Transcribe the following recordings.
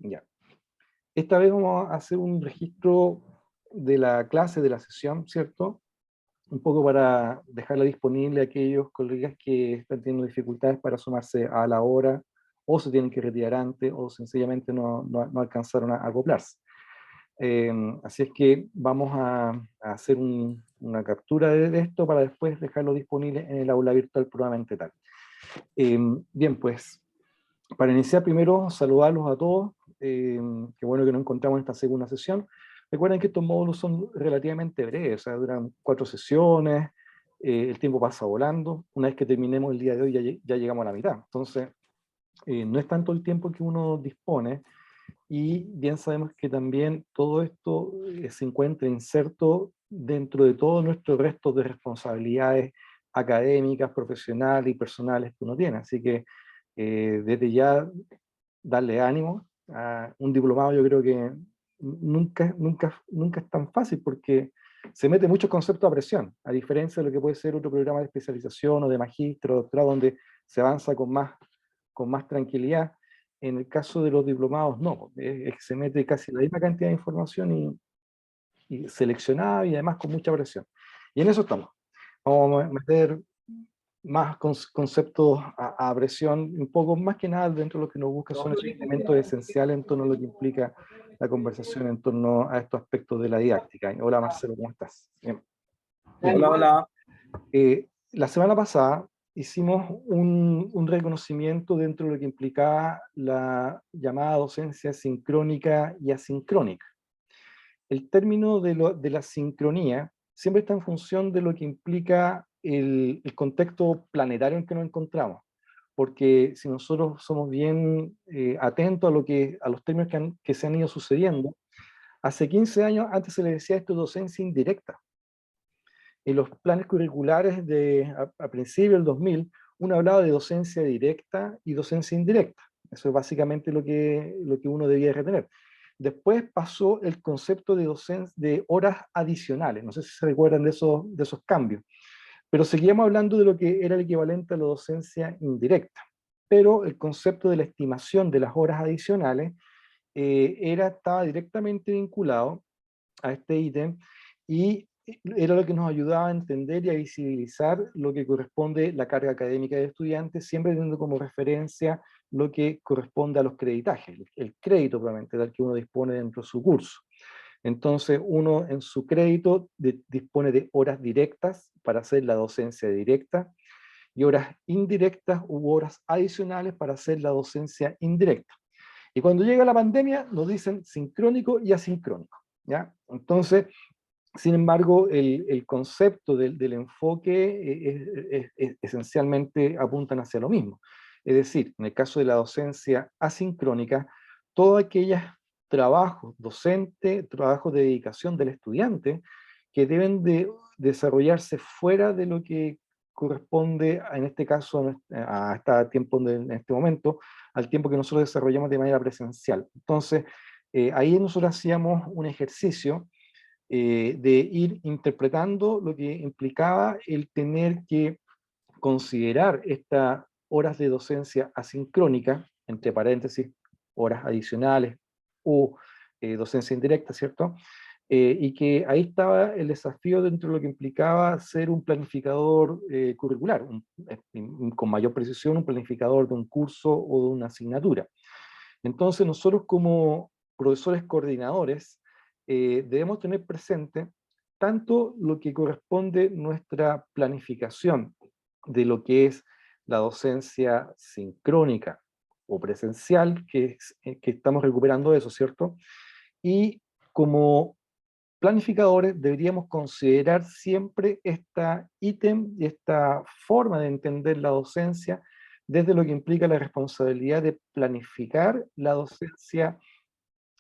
Ya. Esta vez vamos a hacer un registro de la clase, de la sesión, ¿cierto? Un poco para dejarla disponible a aquellos colegas que están teniendo dificultades para sumarse a la hora, o se tienen que retirar antes, o sencillamente no alcanzaron a acoplarse. Así es que vamos a hacer una captura de esto para después dejarlo disponible en el aula virtual probablemente tal. Bien, pues, para iniciar primero, saludarlos a todos. Qué bueno que nos encontramos en esta segunda sesión. Recuerden que estos módulos son relativamente breves, o sea, duran 4 sesiones, el tiempo pasa volando. Una vez que terminemos el día de hoy ya llegamos a la mitad. Entonces, no es tanto el tiempo que uno dispone, y bien sabemos que también todo esto se encuentra inserto dentro de todo nuestro resto de responsabilidades académicas, profesionales y personales que uno tiene. Así que desde ya darle ánimo. A un diplomado yo creo que nunca es tan fácil porque se mete muchos conceptos a presión, a diferencia de lo que puede ser otro programa de especialización o de magíster o doctorado donde se avanza con más tranquilidad. En el caso de los diplomados no, es que se mete casi la misma cantidad de información y seleccionada y además con mucha presión. Y en eso estamos. Vamos a meter más conceptos a presión, un poco más que nada dentro de lo que nos busca son esos elementos esenciales en torno a lo que implica la conversación en torno a estos aspectos de la didáctica. Hola Marcelo, ¿cómo estás? Bien. Hola, hola. La semana pasada hicimos un reconocimiento dentro de lo que implicaba la llamada docencia sincrónica y asincrónica. El término de la sincronía siempre está en función de lo que implica el contexto planetario en que nos encontramos, porque si nosotros somos bien atentos a los términos que se han ido sucediendo, hace 15 años antes se le decía esto docencia indirecta. En los planes curriculares a principios del 2000, uno hablaba de docencia directa y docencia indirecta. Eso es básicamente lo que uno debía retener. Después pasó el concepto de horas adicionales. No sé si se recuerdan de esos cambios. Pero seguíamos hablando de lo que era el equivalente a la docencia indirecta. Pero el concepto de la estimación de las horas adicionales estaba directamente vinculado a este ítem y era lo que nos ayudaba a entender y a visibilizar lo que corresponde la carga académica del estudiante, siempre teniendo como referencia lo que corresponde a los creditajes, el crédito probablemente del que uno dispone dentro de su curso. Entonces uno en su crédito dispone de horas directas para hacer la docencia directa y horas indirectas u horas adicionales para hacer la docencia indirecta. Y cuando llega la pandemia nos dicen sincrónico y asincrónico, ¿ya? Entonces, sin embargo, el concepto del enfoque esencialmente apuntan hacia lo mismo. Es decir, en el caso de la docencia asincrónica, todos aquellos trabajos docentes, trabajos de dedicación del estudiante, que deben de desarrollarse fuera de lo que corresponde, en este caso, a este tiempo, en este momento, al tiempo que nosotros desarrollamos de manera presencial. Entonces, ahí nosotros hacíamos un ejercicio de ir interpretando lo que implicaba el tener que considerar estas horas de docencia asincrónica, entre paréntesis, horas adicionales o docencia indirecta, ¿cierto? Y que ahí estaba el desafío dentro de lo que implicaba ser un planificador curricular, con mayor precisión, un planificador de un curso o de una asignatura. Entonces nosotros como profesores coordinadores debemos tener presente tanto lo que corresponde nuestra planificación de lo que es la docencia sincrónica o presencial, que estamos recuperando eso, ¿cierto? Y como planificadores deberíamos considerar siempre esta ítem y esta forma de entender la docencia desde lo que implica la responsabilidad de planificar la docencia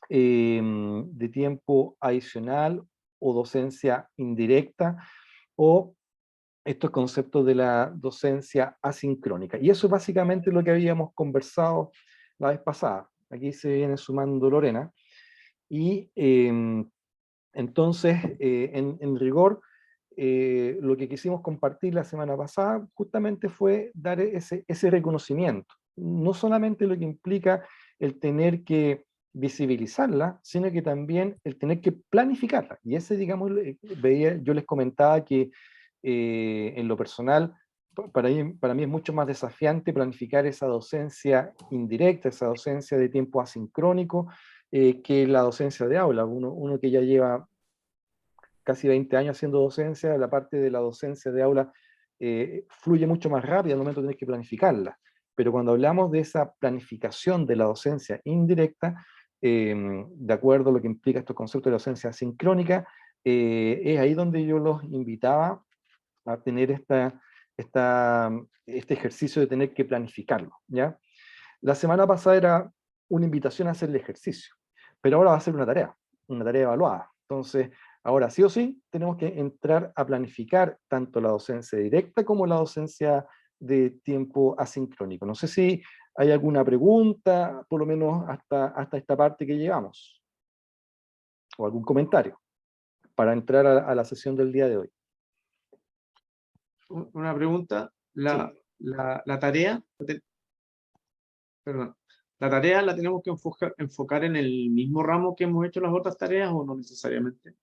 de tiempo adicional o docencia indirecta o estos conceptos de la docencia asincrónica. Y eso es básicamente lo que habíamos conversado la vez pasada. Aquí se viene sumando Lorena. Y entonces, en rigor, lo que quisimos compartir la semana pasada justamente fue dar ese reconocimiento. No solamente lo que implica el tener que visibilizarla, sino que también el tener que planificarla. Y ese, digamos, yo les comentaba que en lo personal, para mí es mucho más desafiante planificar esa docencia indirecta, esa docencia de tiempo asincrónico, que la docencia de aula. Uno que ya lleva casi 20 años haciendo docencia, la parte de la docencia de aula fluye mucho más rápido al momento de tener que planificarla. Pero cuando hablamos de esa planificación de la docencia indirecta, de acuerdo a lo que implica estos conceptos de docencia sincrónica, es ahí donde yo los invitaba a tener este ejercicio de tener que planificarlo, ¿ya? La semana pasada era una invitación a hacer el ejercicio, pero ahora va a ser una tarea evaluada. Entonces, ahora sí o sí tenemos que entrar a planificar tanto la docencia directa como la docencia de tiempo asincrónico. No sé si hay alguna pregunta, por lo menos hasta esta parte que llegamos, o algún comentario para entrar a la sesión del día de hoy. Una pregunta. La, Sí. la tarea, perdón, ¿la tarea la tenemos que enfocar en el mismo ramo que hemos hecho las otras tareas o no necesariamente?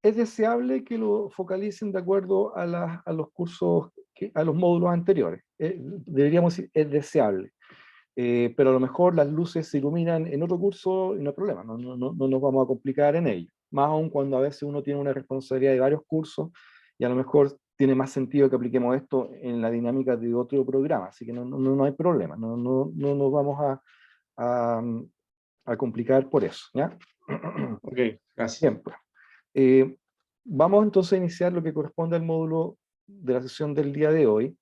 Es deseable que lo focalicen de acuerdo a los cursos, a los módulos anteriores. Deberíamos decir, es deseable. Pero a lo mejor las luces se iluminan en otro curso y no hay problema, no nos vamos a complicar en ello. Más aún cuando a veces uno tiene una responsabilidad de varios cursos y a lo mejor tiene más sentido que apliquemos esto en la dinámica de otro programa, así que no hay problema, no nos vamos a, a complicar por eso, ¿ya? Ok, gracias. Bien, pues. Eh, Vamos entonces a iniciar lo que corresponde al módulo de la sesión del día de hoy.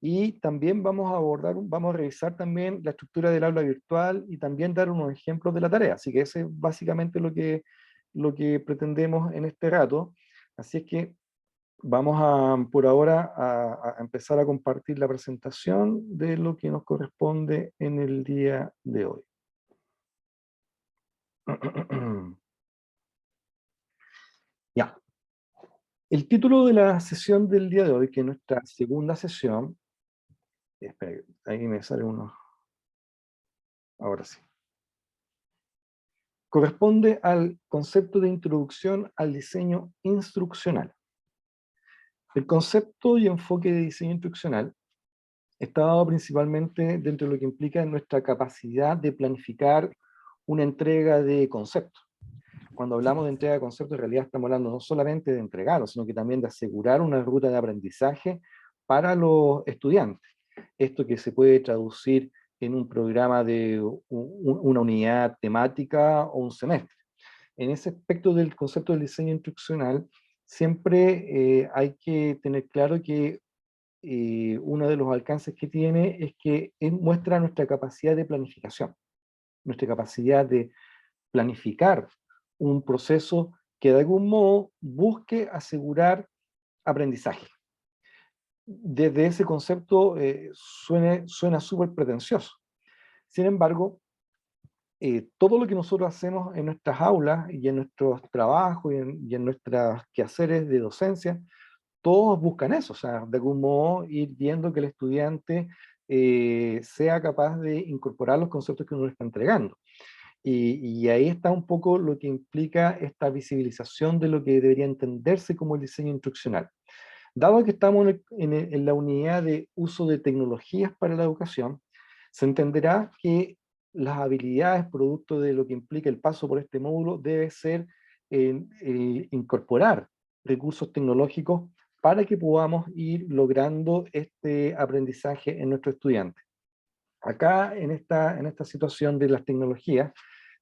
Y también vamos a revisar también la estructura del aula virtual y también dar unos ejemplos de la tarea. Así que ese es básicamente lo que pretendemos en este rato. Así es que vamos por ahora a empezar a compartir la presentación de lo que nos corresponde en el día de hoy. Ya. El título de la sesión del día de hoy, que es nuestra segunda sesión, espera, ahí me sale uno, ahora sí. Corresponde al concepto de introducción al diseño instruccional. El concepto y enfoque de diseño instruccional está dado principalmente dentro de lo que implica nuestra capacidad de planificar una entrega de conceptos. Cuando hablamos de entrega de conceptos, en realidad estamos hablando no solamente de entregarlos, sino que también de asegurar una ruta de aprendizaje para los estudiantes. Esto que se puede traducir en un programa de una unidad temática o un semestre. En ese aspecto del concepto del diseño instruccional, siempre hay que tener claro que uno de los alcances que tiene es que muestra nuestra capacidad de planificación, nuestra capacidad de planificar un proceso que de algún modo busque asegurar aprendizaje. Desde ese concepto suena súper pretencioso. Sin embargo, todo lo que nosotros hacemos en nuestras aulas y en nuestros trabajos y en nuestros quehaceres de docencia, todos buscan eso, o sea, de algún modo ir viendo que el estudiante sea capaz de incorporar los conceptos que uno le está entregando. Y ahí está un poco lo que implica esta visibilización de lo que debería entenderse como el diseño instruccional. Dado que estamos en la unidad de uso de tecnologías para la educación, se entenderá que las habilidades producto de lo que implica el paso por este módulo debe ser incorporar recursos tecnológicos para que podamos ir logrando este aprendizaje en nuestros estudiantes. Acá, en esta situación de las tecnologías,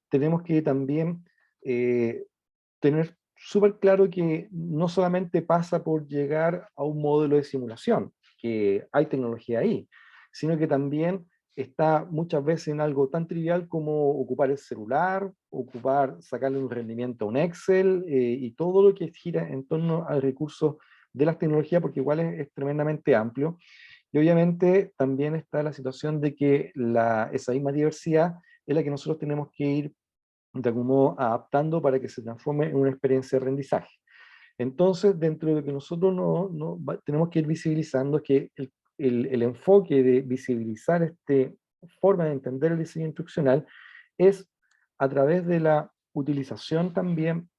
tenemos que también tener súper claro que no solamente pasa por llegar a un modelo de simulación, que hay tecnología ahí, sino que también está muchas veces en algo tan trivial como ocupar el celular, sacarle un rendimiento a un Excel y todo lo que gira en torno al recurso de las tecnologías, porque igual es tremendamente amplio. Y obviamente también está la situación de que esa misma diversidad es la que nosotros tenemos que ir de algún modo adaptando para que se transforme en una experiencia de aprendizaje. Entonces, dentro de lo que nosotros tenemos que ir visibilizando, es que el enfoque de visibilizar esta forma de entender el diseño instruccional es a través de la utilización también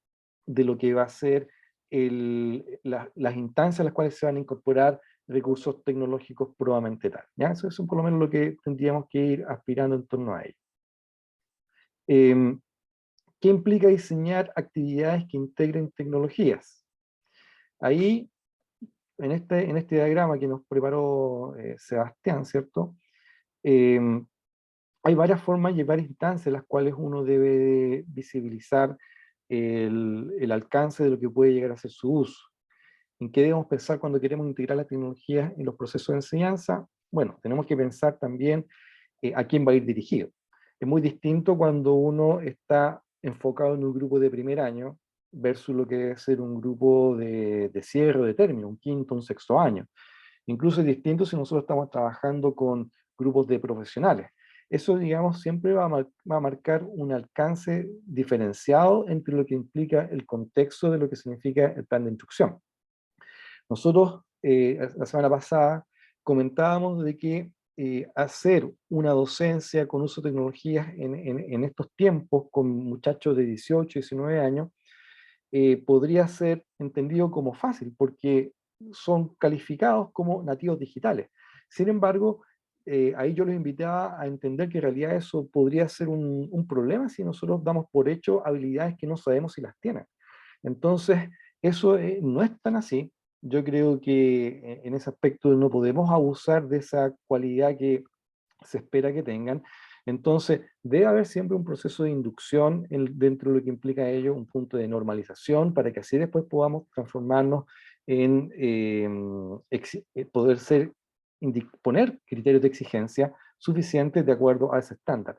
de lo que va a ser las instancias a las cuales se van a incorporar recursos tecnológicos probablemente tal. ¿Ya? Eso es por lo menos lo que tendríamos que ir aspirando en torno a ello. ¿Qué implica diseñar actividades que integren tecnologías? Ahí, en este diagrama que nos preparó Sebastián, ¿cierto? Hay varias formas y varias instancias en las cuales uno debe visibilizar el alcance de lo que puede llegar a ser su uso. ¿En qué debemos pensar cuando queremos integrar la tecnología en los procesos de enseñanza? Bueno, tenemos que pensar también a quién va a ir dirigido. Es muy distinto cuando uno está enfocado en un grupo de primer año versus lo que debe ser un grupo de cierre de término, un quinto, un sexto año. Incluso es distinto si nosotros estamos trabajando con grupos de profesionales. Eso, digamos, siempre va a marcar un alcance diferenciado entre lo que implica el contexto de lo que significa el plan de instrucción. Nosotros, la semana pasada, comentábamos de que hacer una docencia con uso de tecnologías en estos tiempos, con muchachos de 18, 19 años, podría ser entendido como fácil, porque son calificados como nativos digitales. Sin embargo, ahí yo los invitaba a entender que en realidad eso podría ser un problema si nosotros damos por hecho habilidades que no sabemos si las tienen. Entonces, eso no es tan así. Yo creo que en ese aspecto no podemos abusar de esa cualidad que se espera que tengan. Entonces, debe haber siempre un proceso de inducción dentro de lo que implica ello, un punto de normalización, para que así después podamos transformarnos en poder poner criterios de exigencia suficientes de acuerdo a ese estándar.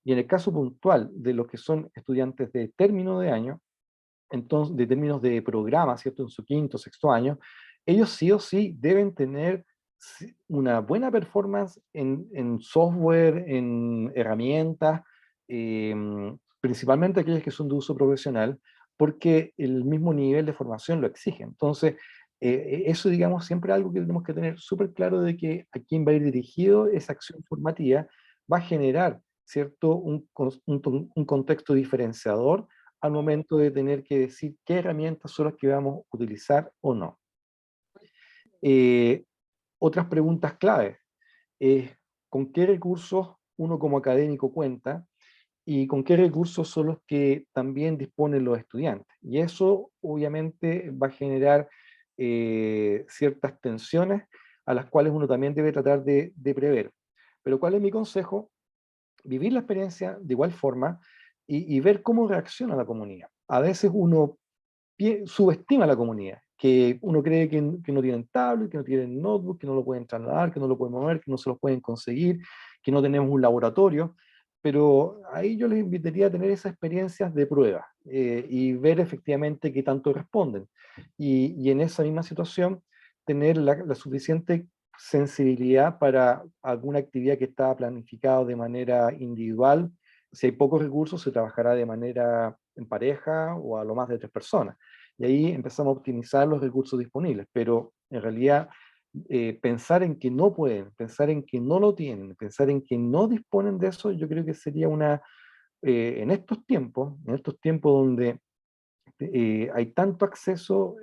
Y en el caso puntual de los que son estudiantes de término de año, entonces, de términos de programa, ¿cierto? En su quinto, sexto año, ellos sí o sí deben tener una buena performance en software, en herramientas, principalmente aquellas que son de uso profesional, porque el mismo nivel de formación lo exige. Entonces, eso, digamos, siempre es algo que tenemos que tener súper claro de que a quién va a ir dirigido esa acción formativa, va a generar, ¿cierto? Un contexto diferenciador al momento de tener que decir qué herramientas son las que vamos a utilizar o no. Otras preguntas clave es con qué recursos uno como académico cuenta y con qué recursos son los que también disponen los estudiantes. Y eso obviamente va a generar ciertas tensiones a las cuales uno también debe tratar de prever. Pero ¿cuál es mi consejo? Vivir la experiencia de igual forma y ver cómo reacciona la comunidad. A veces uno subestima a la comunidad, que uno cree que no tienen tablet, que no tienen notebook, que no lo pueden trasladar, que no lo pueden mover, que no se lo pueden conseguir, que no tenemos un laboratorio, pero ahí yo les invitaría a tener esas experiencias de prueba y ver efectivamente qué tanto responden. Y en esa misma situación, tener la suficiente sensibilidad para alguna actividad que está planificada de manera individual. Si hay pocos recursos, se trabajará de manera en pareja o a lo más de 3 personas. Y ahí empezamos a optimizar los recursos disponibles, pero en realidad pensar en que no pueden, pensar en que no lo tienen, pensar en que no disponen de eso, yo creo que sería en en estos tiempos donde hay tanto acceso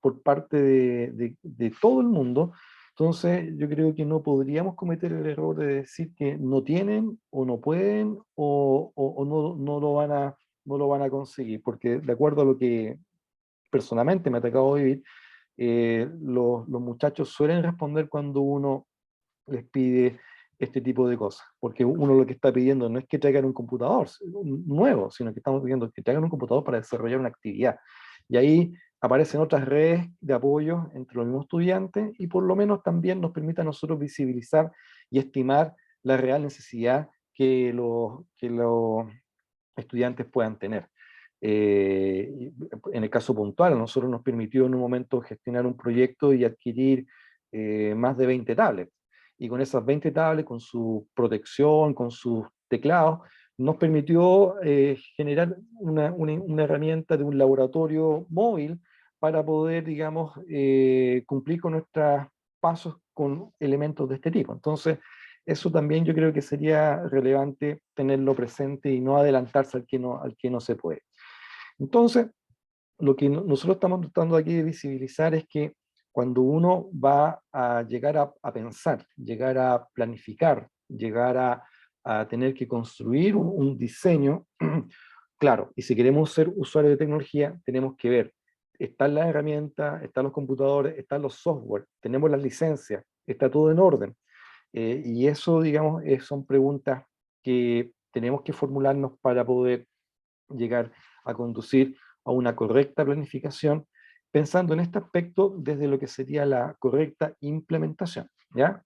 por parte de todo el mundo, entonces yo creo que no podríamos cometer el error de decir que no tienen o no pueden o no lo van a conseguir, porque de acuerdo a lo que personalmente me ha tocado vivir, los muchachos suelen responder cuando uno les pide este tipo de cosas, porque uno lo que está pidiendo no es que traigan un computador nuevo, sino que estamos pidiendo que traigan un computador para desarrollar una actividad. Y ahí aparecen otras redes de apoyo entre los mismos estudiantes y por lo menos también nos permite a nosotros visibilizar y estimar la real necesidad que los estudiantes puedan tener. En el caso puntual, a nosotros nos permitió en un momento gestionar un proyecto y adquirir más de 20 tablets. Y con esas 20 tablets, con su protección, con sus teclados, nos permitió generar una herramienta de un laboratorio móvil para poder, digamos, cumplir con nuestros pasos con elementos de este tipo. Entonces, Eso también yo creo que sería relevante tenerlo presente y no adelantarse al que no se puede. Entonces, lo que nosotros estamos tratando aquí de visibilizar es que cuando uno va a llegar a pensar, llegar a planificar, llegar a tener que construir un diseño, claro, y si queremos ser usuarios de tecnología, tenemos que ver, están las herramientas, están los computadores, están los software, tenemos las licencias, está todo en orden. Y eso, digamos, son preguntas que tenemos que formularnos para poder llegar a conducir a una correcta planificación, pensando en este aspecto desde lo que sería la correcta implementación. ¿Ya?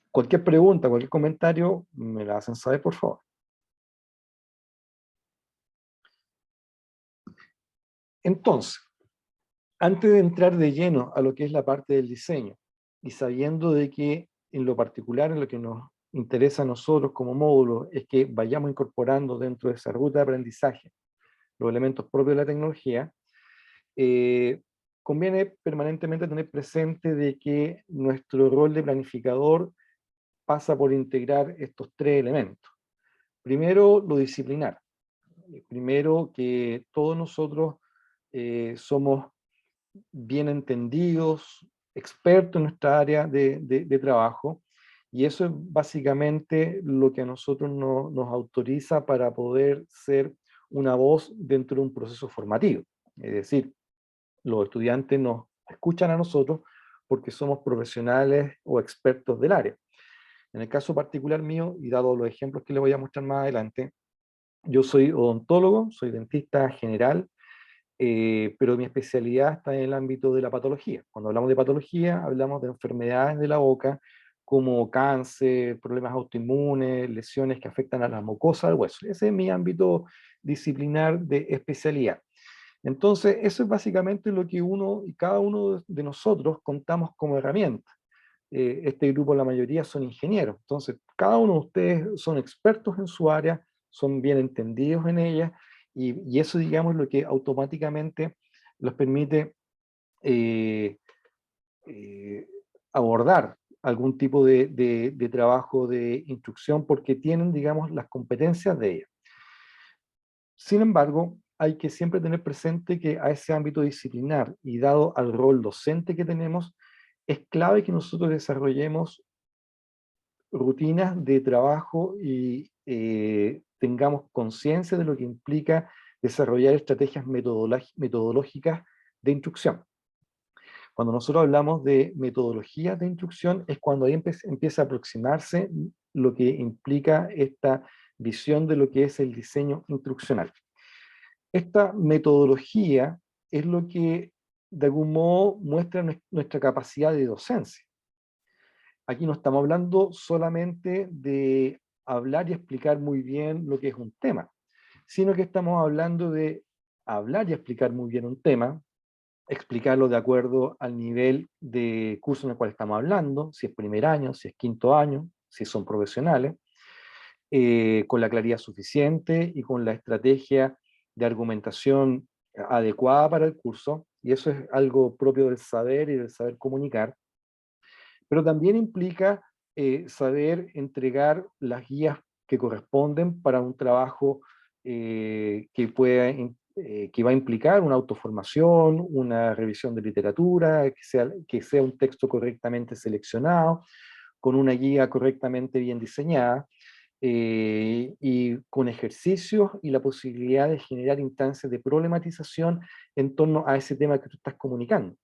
Cualquier pregunta, cualquier comentario, me la hacen saber, por favor. Entonces, antes de entrar de lleno a lo que es la parte del diseño, y sabiendo de que en lo particular, en lo que nos interesa a nosotros como módulo, es que vayamos incorporando dentro de esa ruta de aprendizaje los elementos propios de la tecnología, eh, conviene permanentemente tener presente de que nuestro rol de planificador pasa por integrar estos tres elementos. Primero, lo disciplinar. Primero, que todos nosotros somos bien entendidos, expertos en nuestra área de trabajo, y eso es básicamente lo que a nosotros nos autoriza para poder ser una voz dentro de un proceso formativo. Es decir, los estudiantes nos escuchan a nosotros porque somos profesionales o expertos del área. En el caso particular mío, y dado los ejemplos que les voy a mostrar más adelante, yo soy odontólogo, soy dentista general, pero mi especialidad está en el ámbito de la patología. Cuando hablamos de patología, hablamos de enfermedades de la boca, como cáncer, problemas autoinmunes, lesiones que afectan a la mucosa del hueso. Ese es mi ámbito disciplinar de especialidad. Entonces, eso es básicamente lo que uno y cada uno de nosotros contamos como herramienta. Este grupo, la mayoría, son ingenieros. Entonces, cada uno de ustedes son expertos en su área, son bien entendidos en ella, y eso, digamos, lo que automáticamente los permite eh, eh, abordar algún tipo de trabajo de instrucción porque tienen, digamos, las competencias de ella. Sin embargo, hay que siempre tener presente que a ese ámbito disciplinar y dado al rol docente que tenemos, es clave que nosotros desarrollemos rutinas de trabajo y tengamos conciencia de lo que implica desarrollar estrategias metodológicas de instrucción. Cuando nosotros hablamos de metodologías de instrucción es cuando ahí empieza a aproximarse lo que implica esta visión de lo que es el diseño instruccional. Esta metodología es lo que de algún modo muestra nuestra capacidad de docencia. Aquí no estamos hablando solamente de hablar y explicar muy bien lo que es un tema, sino que estamos hablando de hablar y explicar muy bien un tema, explicarlo de acuerdo al nivel de curso en el cual estamos hablando, si es primer año, si es quinto año, si son profesionales, con la claridad suficiente y con la estrategia de argumentación adecuada para el curso, y eso es algo propio del saber y del saber comunicar, pero también implica saber entregar las guías que corresponden para un trabajo que va a implicar una autoformación, una revisión de literatura, que sea un texto correctamente seleccionado, con una guía correctamente bien diseñada, y con ejercicios y la posibilidad de generar instancias de problematización en torno a ese tema que tú estás comunicando.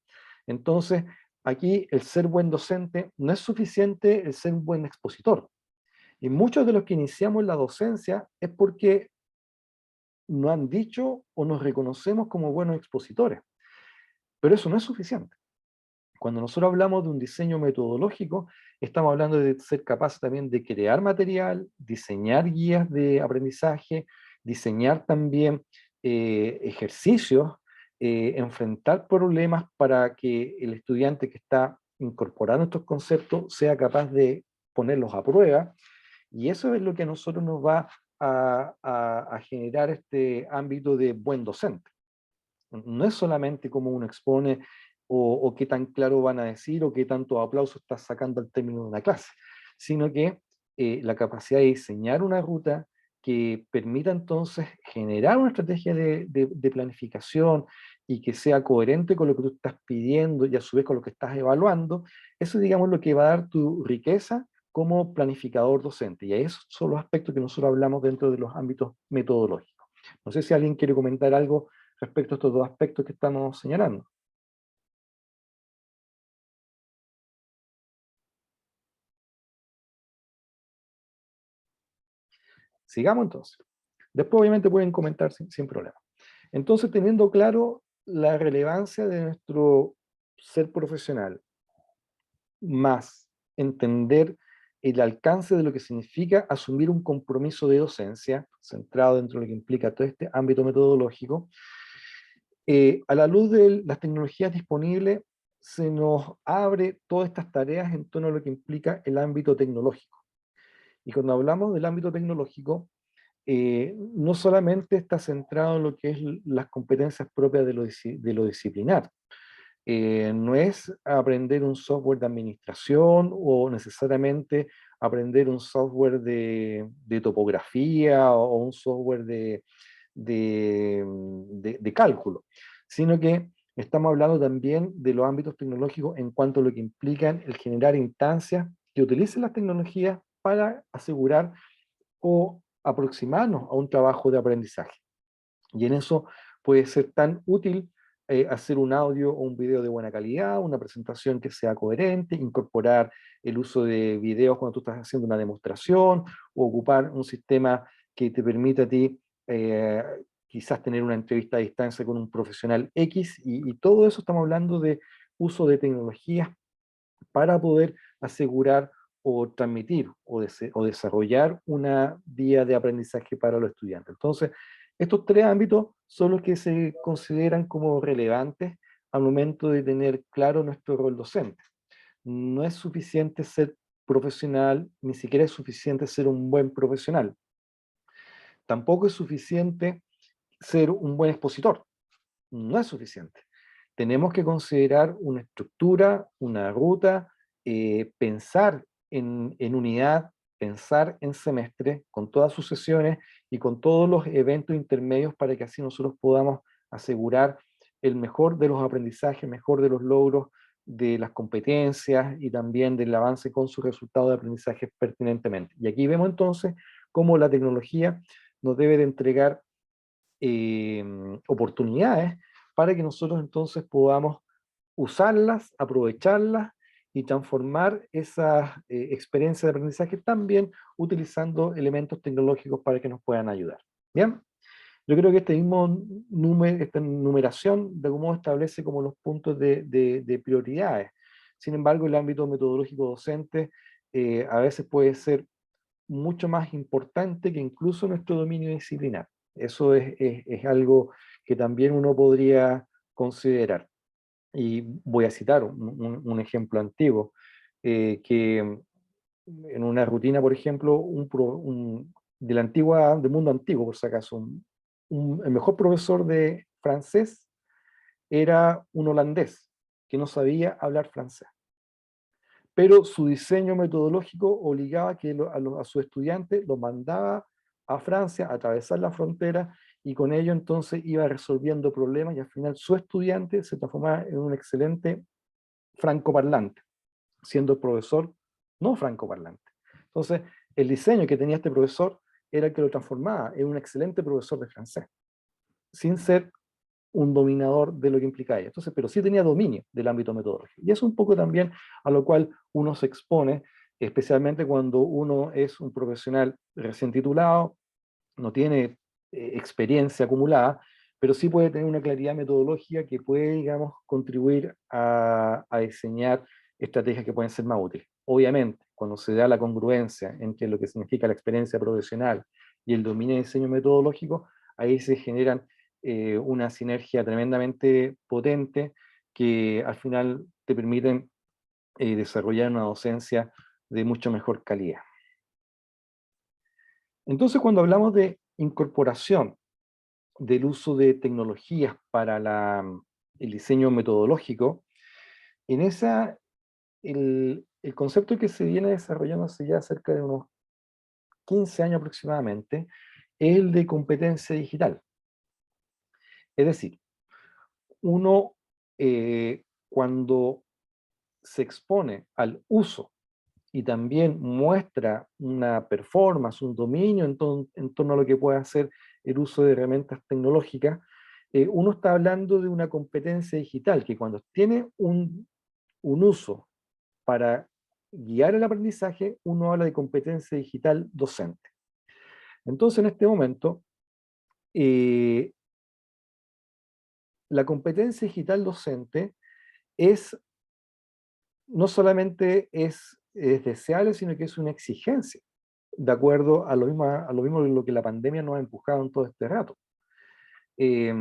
Entonces, aquí el ser buen docente no es suficiente el ser un buen expositor. Y muchos de los que iniciamos la docencia es porque nos han dicho o nos reconocemos como buenos expositores. Pero eso no es suficiente. Cuando nosotros hablamos de un diseño metodológico, estamos hablando de ser capaces también de crear material, diseñar guías de aprendizaje, diseñar también ejercicios, enfrentar problemas para que el estudiante que está incorporando estos conceptos sea capaz de ponerlos a prueba, y eso es lo que a nosotros nos va a generar este ámbito de buen docente. No es solamente como uno expone o qué tan claro van a decir o qué tanto aplauso está sacando al término de una clase, sino que la capacidad de diseñar una ruta que permita entonces generar una estrategia de planificación y que sea coherente con lo que tú estás pidiendo y a su vez con lo que estás evaluando, eso es, digamos, lo que va a dar tu riqueza como planificador docente. Y esos son los aspectos que nosotros hablamos dentro de los ámbitos metodológicos. No sé si alguien quiere comentar algo respecto a estos dos aspectos que estamos señalando. Sigamos entonces. Después obviamente pueden comentar sin problema. Entonces, teniendo claro la relevancia de nuestro ser profesional, más entender el alcance de lo que significa asumir un compromiso de docencia, centrado dentro de lo que implica todo este ámbito metodológico, a la luz de las tecnologías disponibles, se nos abre todas estas tareas en torno a lo que implica el ámbito tecnológico. Y cuando hablamos del ámbito tecnológico, no solamente está centrado en lo que es las competencias propias de lo disciplinar. No es aprender un software de administración o necesariamente aprender un software de topografía o un software de cálculo, sino que estamos hablando también de los ámbitos tecnológicos en cuanto a lo que implican el generar instancias que utilicen las tecnologías para asegurar o aproximarnos a un trabajo de aprendizaje. Y en eso puede ser tan útil hacer un audio o un video de buena calidad, una presentación que sea coherente, incorporar el uso de videos cuando tú estás haciendo una demostración, o ocupar un sistema que te permita a ti eh, quizás tener una entrevista a distancia con un profesional X, y todo eso estamos hablando de uso de tecnologías para poder asegurar o transmitir o desarrollar una vía de aprendizaje para los estudiantes. Entonces, estos tres ámbitos son los que se consideran como relevantes al momento de tener claro nuestro rol docente. No es suficiente ser profesional, ni siquiera es suficiente ser un buen profesional. Tampoco es suficiente ser un buen expositor. No es suficiente. Tenemos que considerar una estructura, una ruta, pensar en unidad, pensar en semestre, con todas sus sesiones y con todos los eventos intermedios para que así nosotros podamos asegurar el mejor de los aprendizajes, mejor de los logros, de las competencias y también del avance con sus resultados de aprendizaje pertinentemente. Y aquí vemos entonces cómo la tecnología nos debe de entregar oportunidades para que nosotros entonces podamos usarlas, aprovecharlas y transformar esas experiencias de aprendizaje también utilizando elementos tecnológicos para que nos puedan ayudar. Bien, yo creo que este mismo esta numeración de algún modo establece como los puntos de prioridades. Sin embargo, el ámbito metodológico docente a veces puede ser mucho más importante que incluso nuestro dominio disciplinar. Eso es algo que también uno podría considerar. Y voy a citar un ejemplo antiguo, que en una rutina, por ejemplo, del mundo antiguo, por si acaso, el mejor profesor de francés era un holandés que no sabía hablar francés, pero su diseño metodológico obligaba que a sus estudiantes los mandaba a Francia a atravesar la frontera, y con ello entonces iba resolviendo problemas, y al final su estudiante se transformaba en un excelente francoparlante, siendo el profesor no francoparlante. Entonces, el diseño que tenía este profesor era el que lo transformaba en un excelente profesor de francés, sin ser un dominador de lo que implica ella. Entonces, pero sí tenía dominio del ámbito metodológico. Y es un poco también a lo cual uno se expone, especialmente cuando uno es un profesional recién titulado, no tiene experiencia acumulada, pero sí puede tener una claridad metodológica que puede, digamos, contribuir a diseñar estrategias que pueden ser más útiles. Obviamente, cuando se da la congruencia entre lo que significa la experiencia profesional y el dominio de diseño metodológico, ahí se generan una sinergia tremendamente potente que al final te permiten desarrollar una docencia de mucho mejor calidad. Entonces, cuando hablamos de incorporación del uso de tecnologías para el diseño metodológico, en esa el el concepto que se viene desarrollando hace ya cerca de unos 15 años aproximadamente es el de competencia digital. Es decir, uno cuando se expone al uso y también muestra una performance, un dominio en torno a lo que puede hacer el uso de herramientas tecnológicas, uno está hablando de una competencia digital que cuando tiene un uso para guiar el aprendizaje, uno habla de competencia digital docente. Entonces, en este momento, eh, la competencia digital docente es no solamente es deseable, sino que es una exigencia, de acuerdo a lo mismo de lo que la pandemia nos ha empujado en todo este rato. Eh,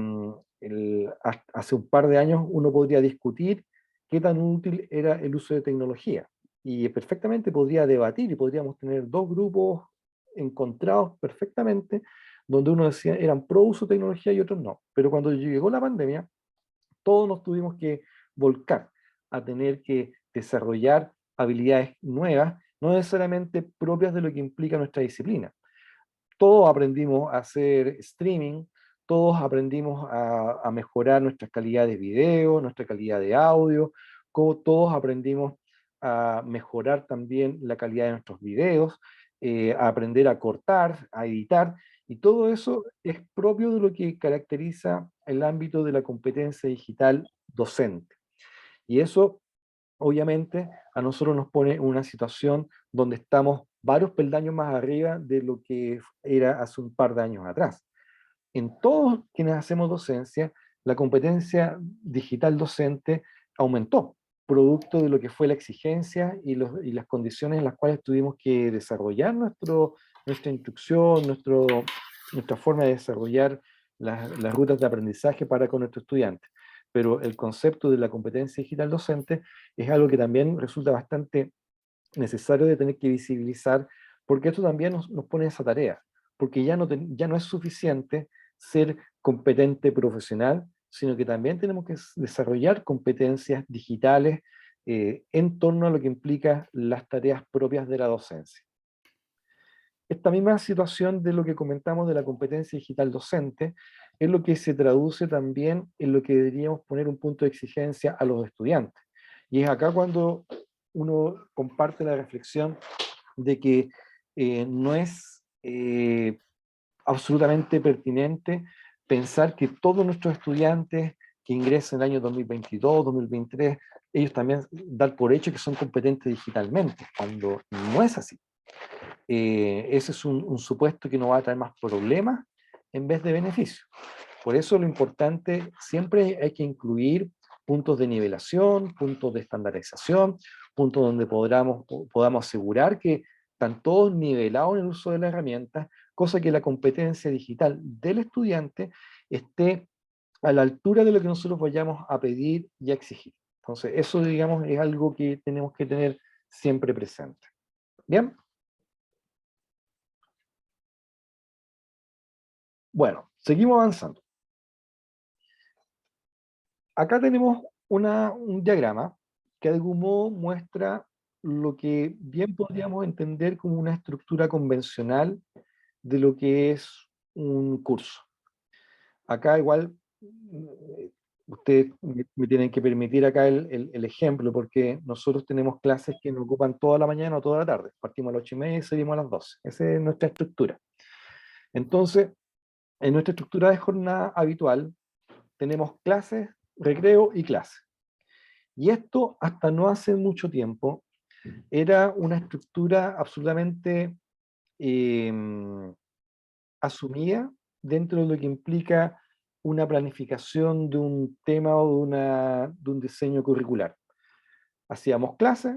Hace un par de años uno podría discutir qué tan útil era el uso de tecnología, y perfectamente podría debatir, y podríamos tener dos grupos encontrados perfectamente, donde uno decía eran pro uso de tecnología y otros no. Pero cuando llegó la pandemia, todos nos tuvimos que volcar a tener que desarrollar habilidades nuevas, no necesariamente propias de lo que implica nuestra disciplina. Todos aprendimos a hacer streaming, todos aprendimos a mejorar nuestra calidad de video, nuestra calidad de audio, como todos aprendimos a mejorar también la calidad de nuestros videos, a aprender a cortar, a editar, y todo eso es propio de lo que caracteriza el ámbito de la competencia digital docente. Y eso, obviamente, a nosotros nos pone en una situación donde estamos varios peldaños más arriba de lo que era hace un par de años atrás. En todos quienes hacemos docencia, la competencia digital docente aumentó, producto de lo que fue la exigencia y las condiciones en las cuales tuvimos que desarrollar nuestra instrucción, nuestra forma de desarrollar las rutas de aprendizaje para con nuestros estudiantes. Pero el concepto de la competencia digital docente es algo que también resulta bastante necesario de tener que visibilizar, porque esto también nos pone esa tarea, porque ya no es suficiente ser competente profesional, sino que también tenemos que desarrollar competencias digitales en torno a lo que implica las tareas propias de la docencia. Esta misma situación de lo que comentamos de la competencia digital docente es lo que se traduce también en lo que deberíamos poner un punto de exigencia a los estudiantes. Y es acá cuando uno comparte la reflexión de que no es absolutamente pertinente pensar que todos nuestros estudiantes que ingresen en el año 2022, 2023, ellos también dar por hecho que son competentes digitalmente, cuando no es así. Ese es un supuesto que nos va a traer más problemas en vez de beneficios. Por eso lo importante, siempre hay que incluir puntos de nivelación, puntos de estandarización, puntos donde podamos asegurar que están todos nivelados en el uso de la herramienta, cosa que la competencia digital del estudiante esté a la altura de lo que nosotros vayamos a pedir y a exigir. Entonces, eso, digamos, es algo que tenemos que tener siempre presente. ¿Bien? Bueno, seguimos avanzando. Acá tenemos un diagrama que de algún modo muestra lo que bien podríamos entender como una estructura convencional de lo que es un curso. Acá igual, ustedes me tienen que permitir acá el ejemplo, porque nosotros tenemos clases que nos ocupan toda la mañana o toda la tarde. Partimos a las 8:30 y seguimos a las 12. Esa es nuestra estructura. Entonces, en nuestra estructura de jornada habitual, tenemos clases, recreo y clase. Y esto, hasta no hace mucho tiempo, era una estructura absolutamente eh, asumida dentro de lo que implica una planificación de un tema o de un diseño curricular. Hacíamos clases,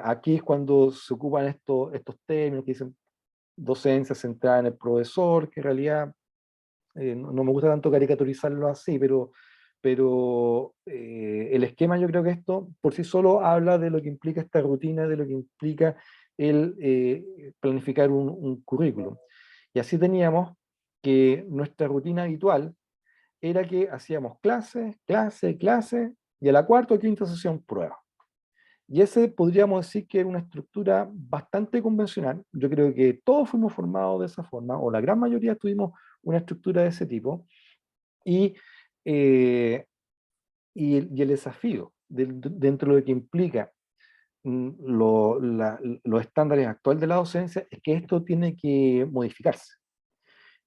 aquí es cuando se ocupan estos términos que dicen docencia centrada en el profesor, que en realidad no me gusta tanto caricaturizarlo así, pero el esquema, yo creo que esto por sí solo habla de lo que implica esta rutina, de lo que implica el planificar un currículum. Y así teníamos que nuestra rutina habitual era que hacíamos clase, clase, clase, y a la cuarta o quinta sesión prueba. Y ese podríamos decir que era una estructura bastante convencional. Yo creo que todos fuimos formados de esa forma, o la gran mayoría tuvimos una estructura de ese tipo. Y, eh, y el desafío dentro de lo que implica los estándares actuales de la docencia es que esto tiene que modificarse.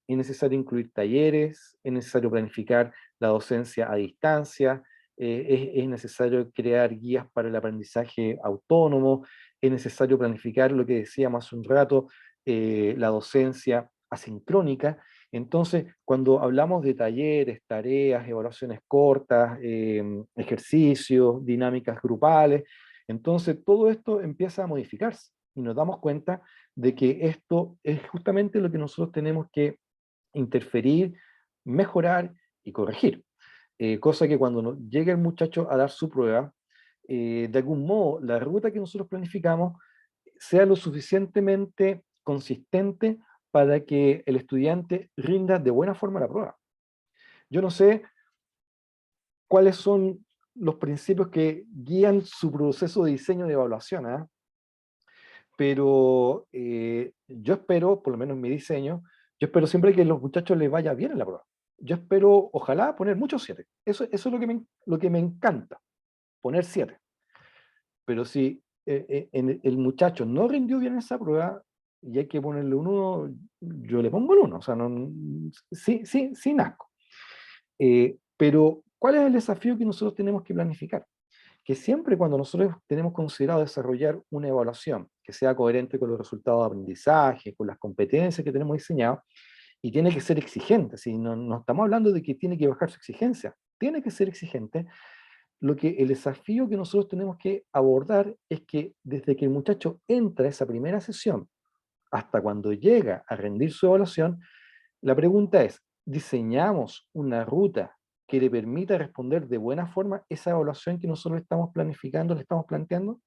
Es necesario incluir talleres, es necesario planificar la docencia a distancia, es necesario crear guías para el aprendizaje autónomo, es necesario planificar lo que decíamos hace un rato, la docencia asincrónica. Entonces, cuando hablamos de talleres, tareas, evaluaciones cortas, ejercicios, dinámicas grupales, entonces todo esto empieza a modificarse y nos damos cuenta de que esto es justamente lo que nosotros tenemos que interferir, mejorar y corregir. Cosa que cuando llegue el muchacho a dar su prueba, de algún modo la ruta que nosotros planificamos sea lo suficientemente consistente para que el estudiante rinda de buena forma la prueba. Yo no sé cuáles son los principios que guían su proceso de diseño de evaluación, ¿eh? Pero yo espero, por lo menos en mi diseño, yo espero siempre que a los muchachos les vaya bien en la prueba. Yo espero, ojalá, poner muchos 7. Eso es lo que me encanta, poner 7. Pero si el muchacho no rindió bien esa prueba y hay que ponerle un 1, yo le pongo el 1. O sea, no, sin asco. Pero, ¿cuál es el desafío que nosotros tenemos que planificar? Que siempre cuando nosotros tenemos considerado desarrollar una evaluación que sea coherente con los resultados de aprendizaje, con las competencias que tenemos diseñadas, y tiene que ser exigente, si no, no estamos hablando de que tiene que bajar su exigencia, tiene que ser exigente, el desafío que nosotros tenemos que abordar es que desde que el muchacho entra a esa primera sesión hasta cuando llega a rendir su evaluación, la pregunta es, ¿diseñamos una ruta que le permita responder de buena forma esa evaluación que nosotros estamos planificando, le estamos planteando?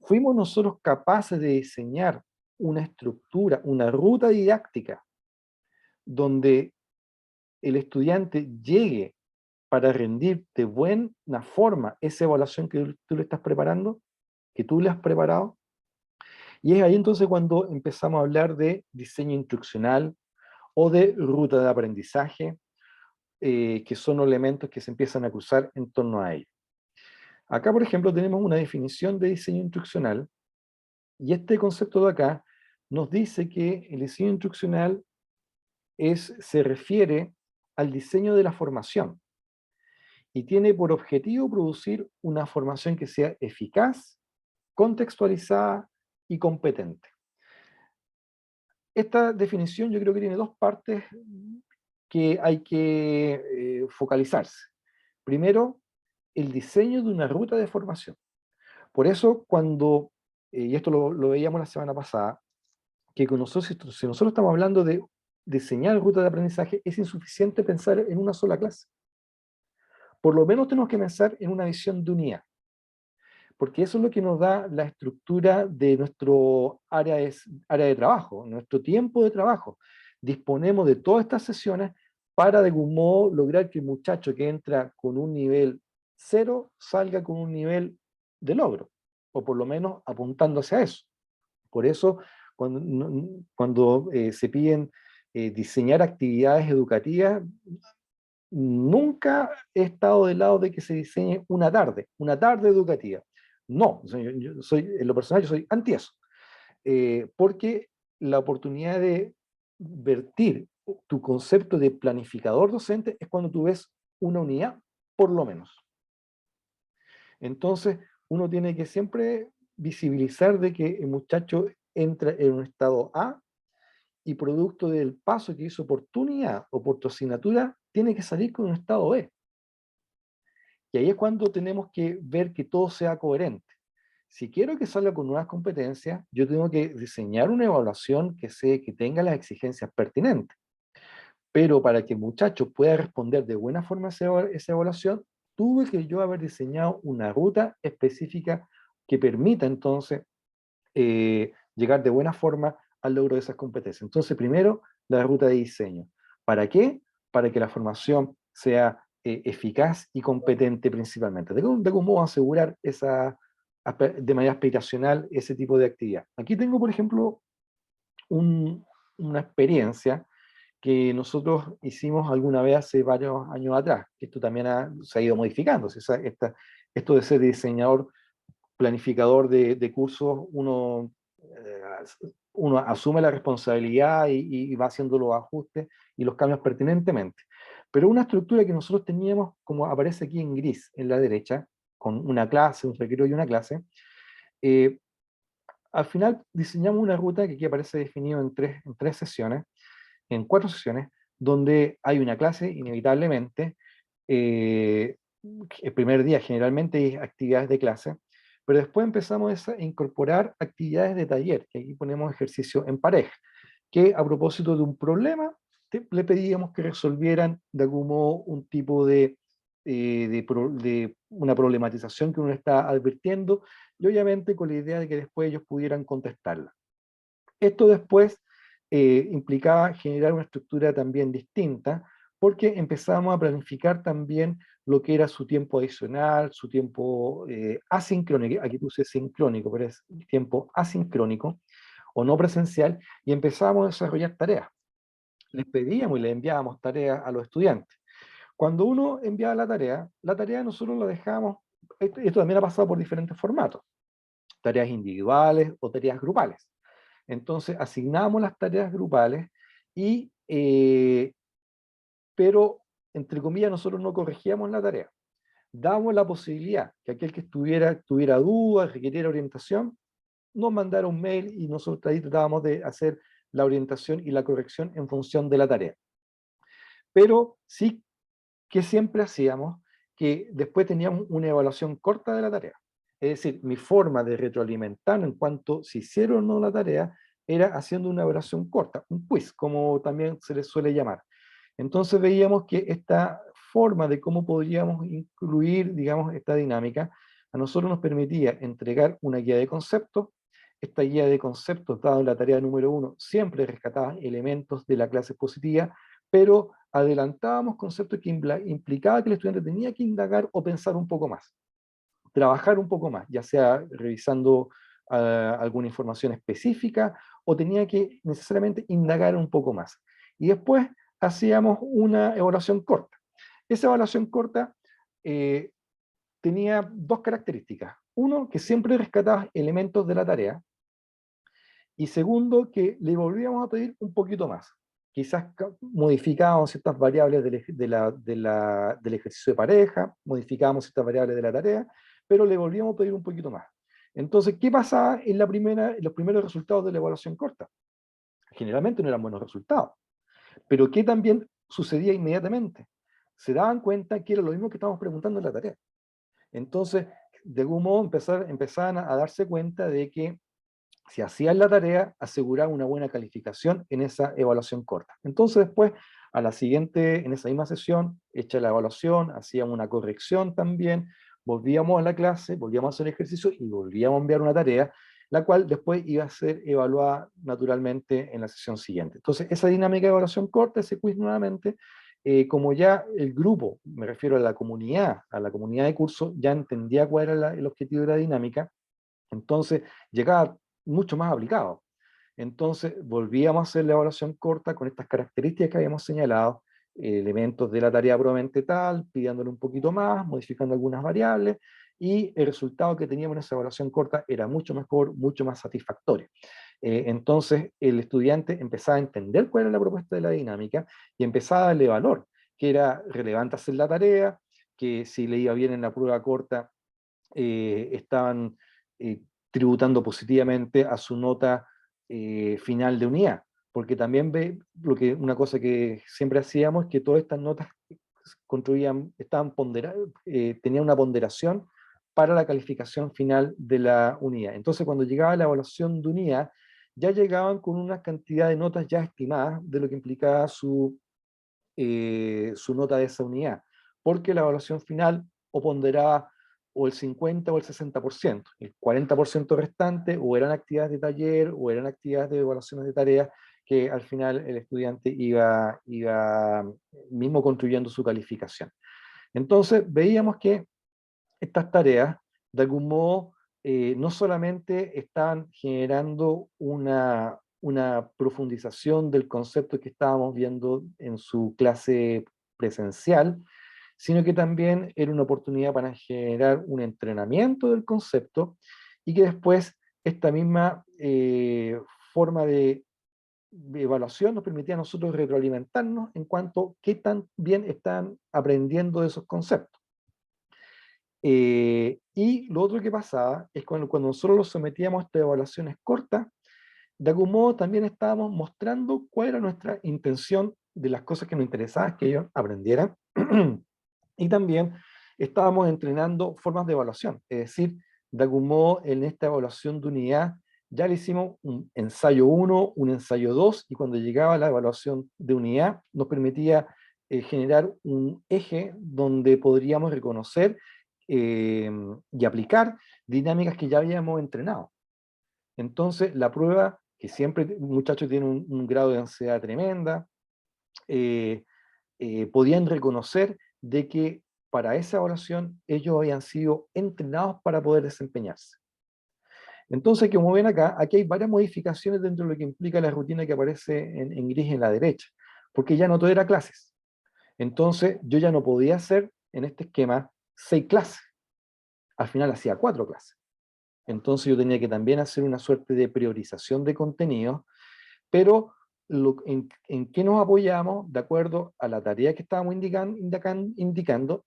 ¿Fuimos nosotros capaces de diseñar una estructura, una ruta didáctica donde el estudiante llegue para rendir de buena forma esa evaluación que tú le estás preparando, que tú le has preparado? Y es ahí entonces cuando empezamos a hablar de diseño instruccional o de ruta de aprendizaje, que son elementos que se empiezan a cruzar en torno a ello. Acá, por ejemplo, tenemos una definición de diseño instruccional, y este concepto de acá nos dice que el diseño instruccional se refiere al diseño de la formación y tiene por objetivo producir una formación que sea eficaz, contextualizada y competente. Esta definición yo creo que tiene dos partes que hay que focalizarse. Primero, el diseño de una ruta de formación. Por eso cuando, y esto lo veíamos la semana pasada, que con nosotros, si nosotros estamos hablando de diseñar rutas de aprendizaje, es insuficiente pensar en una sola clase. Por lo menos tenemos que pensar en una visión de unidad, porque eso es lo que nos da la estructura de nuestro área de trabajo, nuestro tiempo de trabajo. Disponemos de todas estas sesiones para de algún modo lograr que el muchacho que entra con un nivel 0 salga con un nivel de logro, o por lo menos apuntando hacia eso. Por eso, cuando se piden diseñar actividades educativas, nunca he estado del lado de que se diseñe una tarde educativa. No, o sea, yo soy, en lo personal yo soy anti eso, porque la oportunidad de vertir tu concepto de planificador docente es cuando tú ves una unidad, por lo menos. Entonces, uno tiene que siempre visibilizar de que el muchacho entra en un estado A y producto del paso que hizo por tu unidad o por tu asignatura, tiene que salir con un estado B. Y ahí es cuando tenemos que ver que todo sea coherente. Si quiero que salga con nuevas competencias, yo tengo que diseñar una evaluación que tenga las exigencias pertinentes. Pero para que el muchacho pueda responder de buena forma a esa evaluación, tuve que yo haber diseñado una ruta específica que permita entonces llegar de buena forma al logro de esas competencias. Entonces, primero, la ruta de diseño. ¿Para qué? Para que la formación sea eficaz y competente principalmente. De algún modo asegurar de manera aspiracional ese tipo de actividad. Aquí tengo, por ejemplo, una experiencia que nosotros hicimos alguna vez hace varios años atrás, que esto también se ha ido modificando. Esto de ser diseñador, planificador de cursos, uno asume la responsabilidad y va haciendo los ajustes y los cambios pertinentemente. Pero una estructura que nosotros teníamos, como aparece aquí en gris, en la derecha, con una clase, un recreo y una clase, eh, al final diseñamos una ruta que aquí aparece definido en tres sesiones, en 4 sesiones, donde hay una clase, inevitablemente. eh, el primer día generalmente hay actividades de clase, pero después empezamos a incorporar actividades de taller, que aquí ponemos ejercicio en pareja, que a propósito de un problema, le pedíamos que resolvieran de algún modo un tipo de una problematización que uno está advirtiendo, y obviamente con la idea de que después ellos pudieran contestarla. Esto después implicaba generar una estructura también distinta, porque empezamos a planificar también lo que era su tiempo adicional, su tiempo asincrónico, aquí puse sincrónico, pero es tiempo asincrónico o no presencial, y empezamos a desarrollar tareas. Les pedíamos y les enviábamos tareas a los estudiantes. Cuando uno enviaba la tarea nosotros la dejábamos, esto también ha pasado por diferentes formatos, tareas individuales o tareas grupales. Entonces asignamos las tareas grupales y, pero, entre comillas, nosotros no corregíamos la tarea. Damos la posibilidad que aquel que tuviera dudas, requiriera orientación, nos mandara un mail y nosotros ahí tratábamos de hacer la orientación y la corrección en función de la tarea. Pero sí que siempre hacíamos que después teníamos una evaluación corta de la tarea. Es decir, mi forma de retroalimentar en cuanto si hicieron o no la tarea era haciendo una evaluación corta, un quiz, como también se le suele llamar. Entonces veíamos que esta forma de cómo podríamos incluir, digamos, esta dinámica, a nosotros nos permitía entregar una guía de conceptos. Esta guía de conceptos, dado la tarea número 1, siempre rescataba elementos de la clase expositiva, pero adelantábamos conceptos que implicaba que el estudiante tenía que indagar o pensar un poco más, trabajar un poco más, ya sea revisando alguna información específica o tenía que necesariamente indagar un poco más. Y después hacíamos una evaluación corta. Esa evaluación corta eh, tenía 2 características. Uno, que siempre rescataba elementos de la tarea, y segundo, que le volvíamos a pedir un poquito más. Quizás modificábamos ciertas variables del ejercicio de pareja, modificábamos ciertas variables de la tarea, pero le volvíamos a pedir un poquito más. Entonces, ¿qué pasaba en los primeros resultados de la evaluación corta? Generalmente no eran buenos resultados, pero ¿qué también sucedía inmediatamente? Se daban cuenta que era lo mismo que estábamos preguntando en la tarea. Entonces, de algún modo empezaban a darse cuenta de que si hacían la tarea, aseguraban una buena calificación en esa evaluación corta. Entonces después, a la siguiente, en esa misma sesión, hecha la evaluación, hacíamos una corrección también, volvíamos a la clase, volvíamos a hacer ejercicio y volvíamos a enviar una tarea, la cual después iba a ser evaluada naturalmente en la sesión siguiente. Entonces, esa dinámica de evaluación corta, ese quiz nuevamente, como ya el grupo, me refiero a la comunidad de curso, ya entendía cuál era el objetivo de la dinámica, entonces llegaba mucho más aplicado. Entonces volvíamos a hacer la evaluación corta con estas características que habíamos señalado, elementos de la tarea probablemente tal, pidiéndole un poquito más, modificando algunas variables, y el resultado que teníamos en esa evaluación corta era mucho mejor, mucho más satisfactorio. Entonces el estudiante empezaba a entender cuál era la propuesta de la dinámica y empezaba a darle valor, que era relevante hacer la tarea, que si le iba bien en la prueba corta, estaban tributando positivamente a su nota final de unidad, porque también una cosa que siempre hacíamos es que todas estas notas tenían una ponderación para la calificación final de la unidad. Entonces, cuando llegaba la evaluación de unidad, ya llegaban con una cantidad de notas ya estimadas de lo que implicaba su nota de esa unidad, porque la evaluación final o ponderaba o el 50 o el 60%, el 40% restante o eran actividades de taller o eran actividades de evaluaciones de tareas que al final el estudiante iba mismo construyendo su calificación. Entonces veíamos que estas tareas, de algún modo, no solamente estaban generando una profundización del concepto que estábamos viendo en su clase presencial, sino que también era una oportunidad para generar un entrenamiento del concepto y que después esta misma forma de evaluación nos permitía a nosotros retroalimentarnos en cuanto a qué tan bien están aprendiendo de esos conceptos. Y lo otro que pasaba es cuando nosotros los sometíamos a estas evaluaciones cortas, de algún modo también estábamos mostrando cuál era nuestra intención de las cosas que nos interesaba que ellos aprendieran. Y también estábamos entrenando formas de evaluación, es decir, de algún modo en esta evaluación de unidad ya le hicimos un ensayo 1, un ensayo 2, y cuando llegaba la evaluación de unidad nos permitía generar un eje donde podríamos reconocer y aplicar dinámicas que ya habíamos entrenado. Entonces, la prueba, que siempre un muchacho tiene un grado de ansiedad tremenda, eh, podían reconocer de que para esa evaluación ellos habían sido entrenados para poder desempeñarse. Entonces, como ven acá, aquí hay varias modificaciones dentro de lo que implica la rutina que aparece en gris en la derecha, porque ya no todo era clases. Entonces, yo ya no podía hacer en este esquema 6 clases. Al final hacía 4 clases. Entonces yo tenía que también hacer una suerte de priorización de contenidos, pero en qué nos apoyamos de acuerdo a la tarea que estábamos indicando,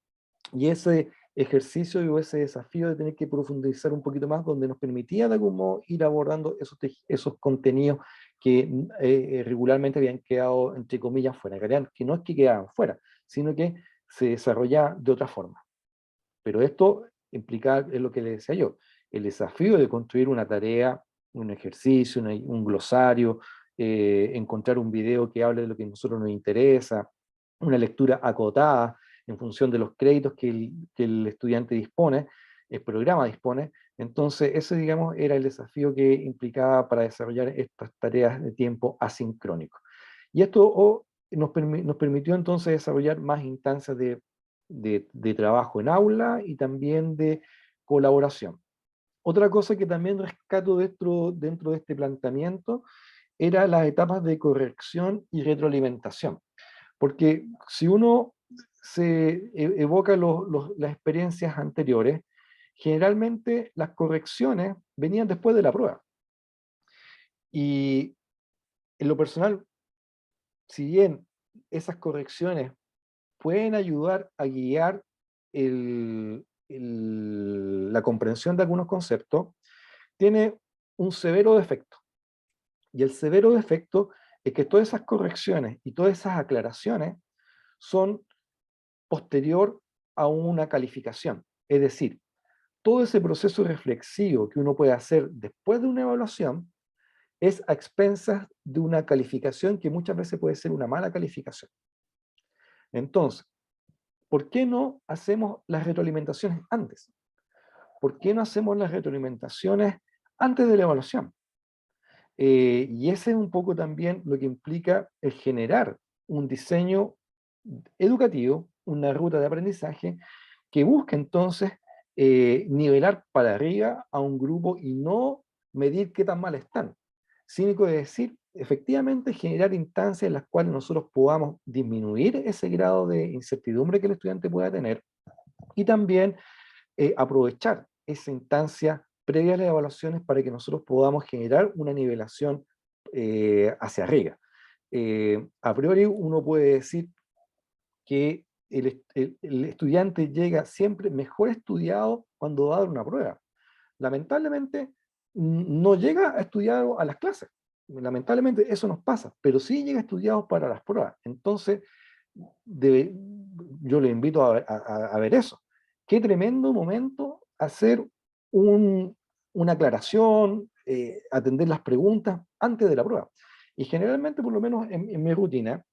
y ese ejercicio y ese desafío de tener que profundizar un poquito más, donde nos permitía de algún modo ir abordando esos contenidos que regularmente habían quedado, entre comillas, fuera, que no es que quedaban fuera, sino que se desarrollaban de otra forma. Pero esto implica, es lo que le decía yo, el desafío de construir una tarea, un ejercicio, un glosario, encontrar un video que hable de lo que a nosotros nos interesa, una lectura acotada en función de los créditos que el estudiante dispone, el programa dispone. Entonces, ese, digamos, era el desafío que implicaba para desarrollar estas tareas de tiempo asincrónico. Y esto nos permitió entonces desarrollar más instancias de trabajo en aula y también de colaboración. Otra cosa que también rescato dentro de este planteamiento era las etapas de corrección y retroalimentación. Porque si uno se evoca las experiencias anteriores, generalmente las correcciones venían después de la prueba. Y en lo personal, si bien esas correcciones pueden ayudar a guiar la comprensión de algunos conceptos, tiene un severo defecto. Y el severo defecto es que todas esas correcciones y todas esas aclaraciones son posterior a una calificación. Es decir, todo ese proceso reflexivo que uno puede hacer después de una evaluación es a expensas de una calificación que muchas veces puede ser una mala calificación. Entonces, ¿por qué no hacemos las retroalimentaciones antes? ¿Por qué no hacemos las retroalimentaciones antes de la evaluación? Y ese es un poco también lo que implica el generar un diseño educativo, una ruta de aprendizaje que busque entonces nivelar para arriba a un grupo y no medir qué tan mal están, sino que decir, efectivamente, generar instancias en las cuales nosotros podamos disminuir ese grado de incertidumbre que el estudiante pueda tener y también aprovechar esa instancia previa a las evaluaciones para que nosotros podamos generar una nivelación hacia arriba. A priori uno puede decir que el estudiante llega siempre mejor estudiado cuando va a dar una prueba. Lamentablemente no llega a estudiar a las clases. Lamentablemente eso nos pasa, pero sí llega estudiado para las pruebas. Entonces, debe, yo le invito a ver eso. Qué tremendo momento hacer una aclaración, atender las preguntas antes de la prueba. Y generalmente, por lo menos en mi rutina,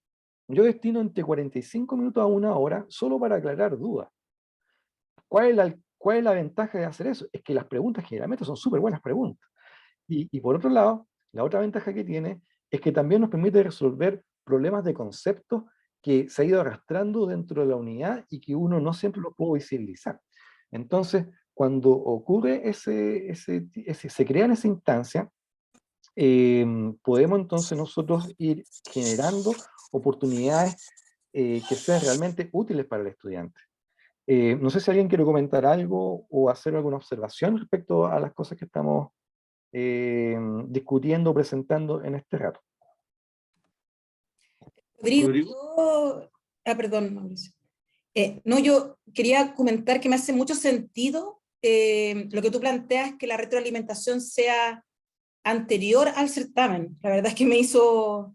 yo destino entre 45 minutos a 1 hora solo para aclarar dudas. ¿Cuál es la ventaja de hacer eso? Es que las preguntas generalmente son súper buenas preguntas. Y por otro lado, la otra ventaja que tiene es que también nos permite resolver problemas de conceptos que se ha ido arrastrando dentro de la unidad y que uno no siempre lo puede visibilizar. Entonces, cuando ocurre se crea en esa instancia, podemos entonces nosotros ir generando oportunidades que sean realmente útiles para el estudiante. No sé si alguien quiere comentar algo o hacer alguna observación respecto a las cosas que estamos discutiendo, presentando en este rato. Rodrigo, Rodrigo. perdón, Mauricio. No, yo quería comentar que me hace mucho sentido lo que tú planteas, que la retroalimentación sea anterior al certamen. La verdad es que me hizo,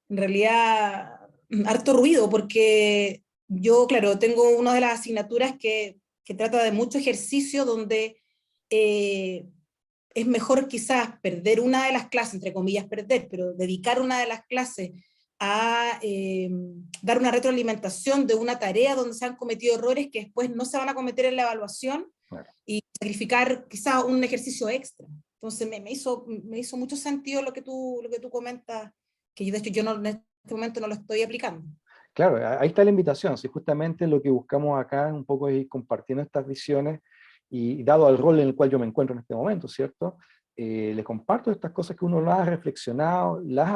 en realidad, harto ruido, porque yo, claro, tengo una de las asignaturas que trata de mucho ejercicio, donde es mejor quizás perder una de las clases, entre comillas perder, pero dedicar una de las clases a dar una retroalimentación de una tarea donde se han cometido errores que después no se van a cometer en la evaluación, Claro. y sacrificar quizás un ejercicio extra. Entonces me hizo mucho sentido lo que tú comentas, que yo, de hecho yo no, en este momento no lo estoy aplicando. Claro, ahí está la invitación. Si justamente lo que buscamos acá un poco es ir compartiendo estas visiones y dado al rol en el cual yo me encuentro en este momento, ¿cierto? Les comparto estas cosas que uno las ha reflexionado, las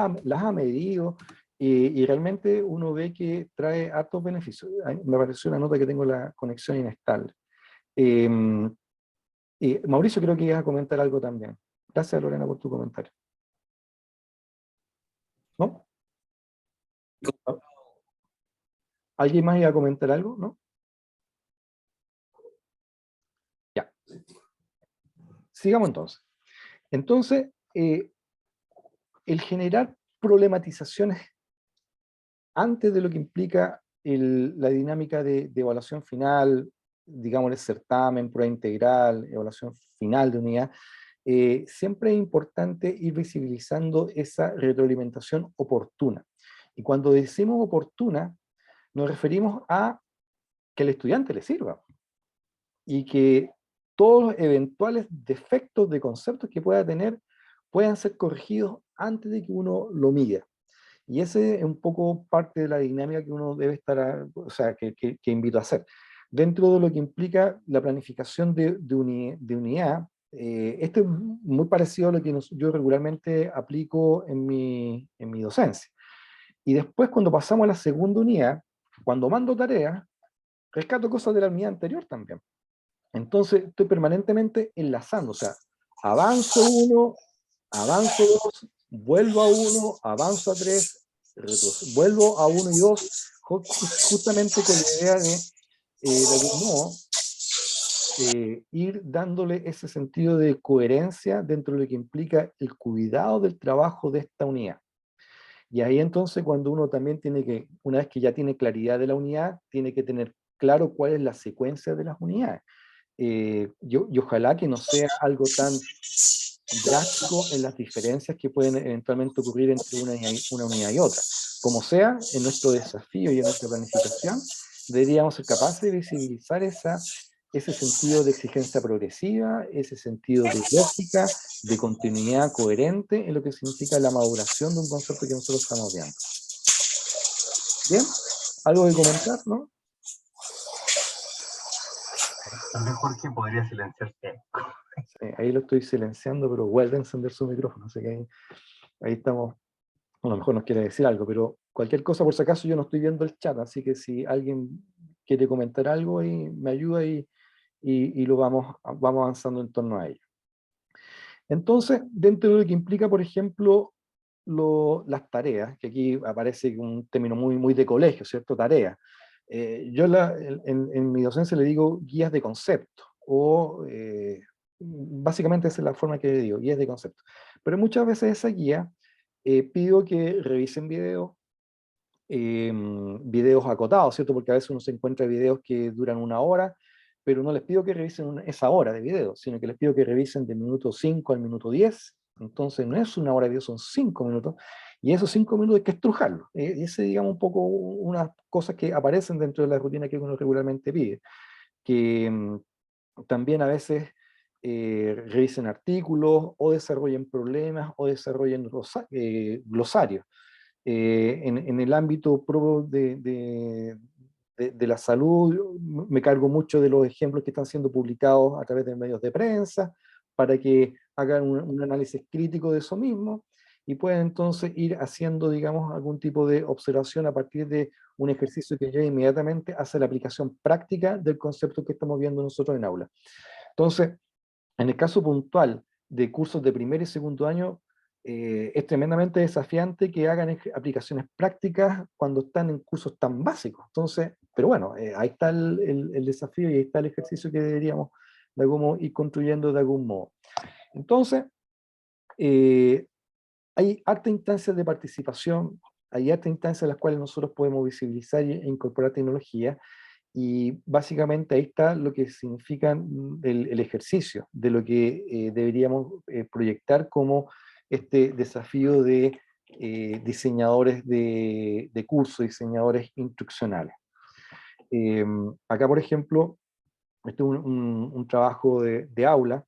ha medido y realmente uno ve que trae hartos beneficios. Me pareció una nota que tengo la conexión inestable. Mauricio, creo que ibas a comentar algo también. Gracias, Lorena, por tu comentario. ¿No? ¿Alguien más iba a comentar algo? ¿No? Ya. Sigamos entonces. Entonces, el generar problematizaciones antes de lo que implica la dinámica de evaluación final, digamos el certamen, prueba integral, evaluación final de unidad, siempre es importante ir visibilizando esa retroalimentación oportuna. Y cuando decimos oportuna, nos referimos a que al estudiante le sirva y que todos los eventuales defectos de conceptos que pueda tener puedan ser corregidos antes de que uno lo mida. Y ese es un poco parte de la dinámica que uno debe estar, o sea, que invito a hacer. Dentro de lo que implica la planificación de unidad, esto es muy parecido a lo que yo regularmente aplico en mi docencia. Y después, cuando pasamos a la segunda unidad, cuando mando tareas, rescato cosas de la unidad anterior también. Entonces, estoy permanentemente enlazando, o sea, avanzo 1, avanzo 2, vuelvo a 1, avanzo a 3, vuelvo a 1 y 2, justamente con la idea de algún modo, ir dándole ese sentido de coherencia dentro de lo que implica el cuidado del trabajo de esta unidad. Y ahí entonces cuando uno también tiene que, una vez que ya tiene claridad de la unidad, tiene que tener claro cuál es la secuencia de las unidades. Y ojalá que no sea algo tan drástico en las diferencias que pueden eventualmente ocurrir entre una unidad y otra. Como sea, en nuestro desafío y en nuestra planificación, deberíamos ser capaces de visibilizar ese sentido de exigencia progresiva, ese sentido de lógica, de continuidad coherente en lo que significa la maduración de un concepto que nosotros estamos viendo. ¿Bien? ¿Algo que comentar, no? También Jorge podría silenciarse. Sí, ahí lo estoy silenciando, pero vuelve a encender su micrófono, así que ahí estamos. A lo mejor nos quiere decir algo, pero cualquier cosa, por si acaso, yo no estoy viendo el chat, así que si alguien quiere comentar algo, ahí me ayuda y lo vamos avanzando en torno a ello. Entonces, dentro de lo que implica, por ejemplo, las tareas, que aquí aparece un término muy de colegio, ¿cierto? Tareas. Yo en mi docencia le digo guías de concepto, o básicamente esa es la forma que le digo, guías de concepto. Pero muchas veces esa guía pido que revisen videos acotados, ¿cierto? Porque a veces uno se encuentra videos que duran 1 hora, pero no les pido que revisen esa hora de video, sino que les pido que revisen del minuto 5 al minuto 10. Entonces no es 1 hora de video, son 5 minutos. Y esos 5 minutos hay que estrujarlos. Y ese, digamos, un poco unas cosas que aparecen dentro de la rutina que uno regularmente pide. Que también a veces revisen artículos o desarrollen problemas o desarrollen glosarios. En el ámbito de la salud, me cargo mucho de los ejemplos que están siendo publicados a través de medios de prensa, para que hagan un análisis crítico de eso mismo, y pueden entonces ir haciendo, digamos, algún tipo de observación a partir de un ejercicio que ya inmediatamente hace la aplicación práctica del concepto que estamos viendo nosotros en aula. Entonces, en el caso puntual de cursos de primer y segundo año, es tremendamente desafiante que hagan aplicaciones prácticas cuando están en cursos tan básicos. Entonces, pero bueno, ahí está el desafío y ahí está el ejercicio que deberíamos de algún modo ir construyendo de algún modo. Entonces, hay harta instancias de participación, hay harta instancias en las cuales nosotros podemos visibilizar e incorporar tecnología, y básicamente ahí está lo que significa el ejercicio de lo que deberíamos proyectar como este desafío de diseñadores de cursos, diseñadores instruccionales. Acá, por ejemplo, este es un trabajo de aula,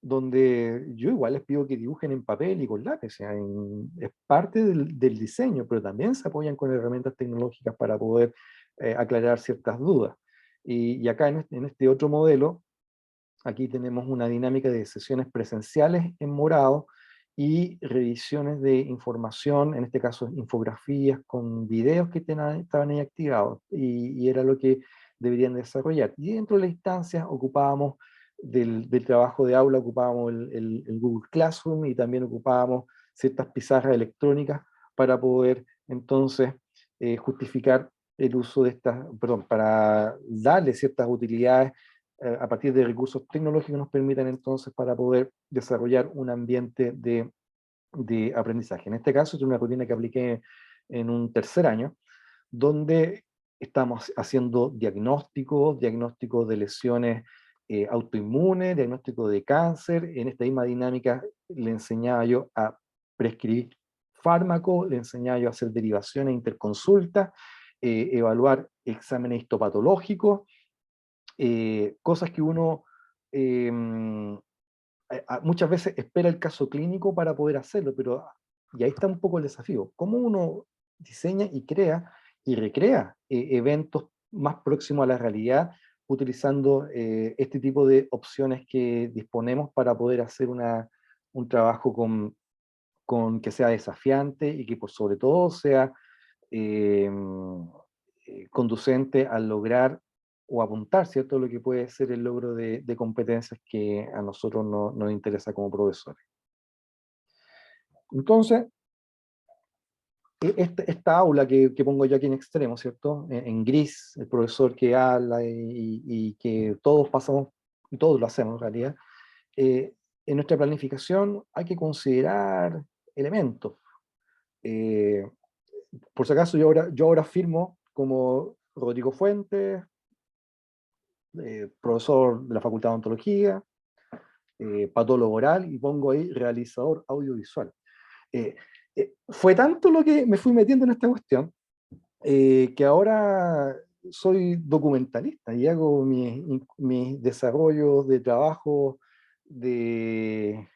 donde yo igual les pido que dibujen en papel y con lápiz, o sea, es parte del diseño, pero también se apoyan con herramientas tecnológicas para poder aclarar ciertas dudas. Y acá en este otro modelo, aquí tenemos una dinámica de sesiones presenciales en morado y revisiones de información, en este caso infografías con videos que estaban ahí activados, y era lo que deberían desarrollar. Y dentro de la instancia ocupábamos del trabajo de aula, ocupábamos el Google Classroom, y también ocupábamos ciertas pizarras electrónicas para poder entonces justificar el uso de estas, perdón, para darle ciertas utilidades a partir de recursos tecnológicos que nos permitan entonces para poder desarrollar un ambiente de aprendizaje. En este caso es una rutina que apliqué en un tercer año, donde estamos haciendo diagnósticos de lesiones autoinmunes, diagnóstico de cáncer. En esta misma dinámica le enseñaba yo a prescribir fármacos, le enseñaba yo a hacer derivaciones, interconsultas, evaluar exámenes histopatológicos, cosas que uno muchas veces espera el caso clínico para poder hacerlo, pero y ahí está un poco el desafío. ¿Cómo uno diseña y crea y recrea eventos más próximos a la realidad utilizando este tipo de opciones que disponemos para poder hacer un trabajo que sea desafiante y que por sobre todo sea eh, conducente al lograr o apuntar, ¿cierto?, lo que puede ser el logro de competencias que a nosotros nos interesa como profesores. Entonces, esta aula que pongo yo aquí en extremo, ¿cierto?, en gris, el profesor que habla y que todos pasamos, y todos lo hacemos en realidad, en nuestra planificación hay que considerar elementos. Por si acaso, yo ahora firmo como Rodrigo Fuentes, profesor de la Facultad de Odontología, patólogo oral, y pongo ahí realizador audiovisual. Fue tanto lo que me fui metiendo en esta cuestión, que ahora soy documentalista y hago mis desarrollos de trabajo de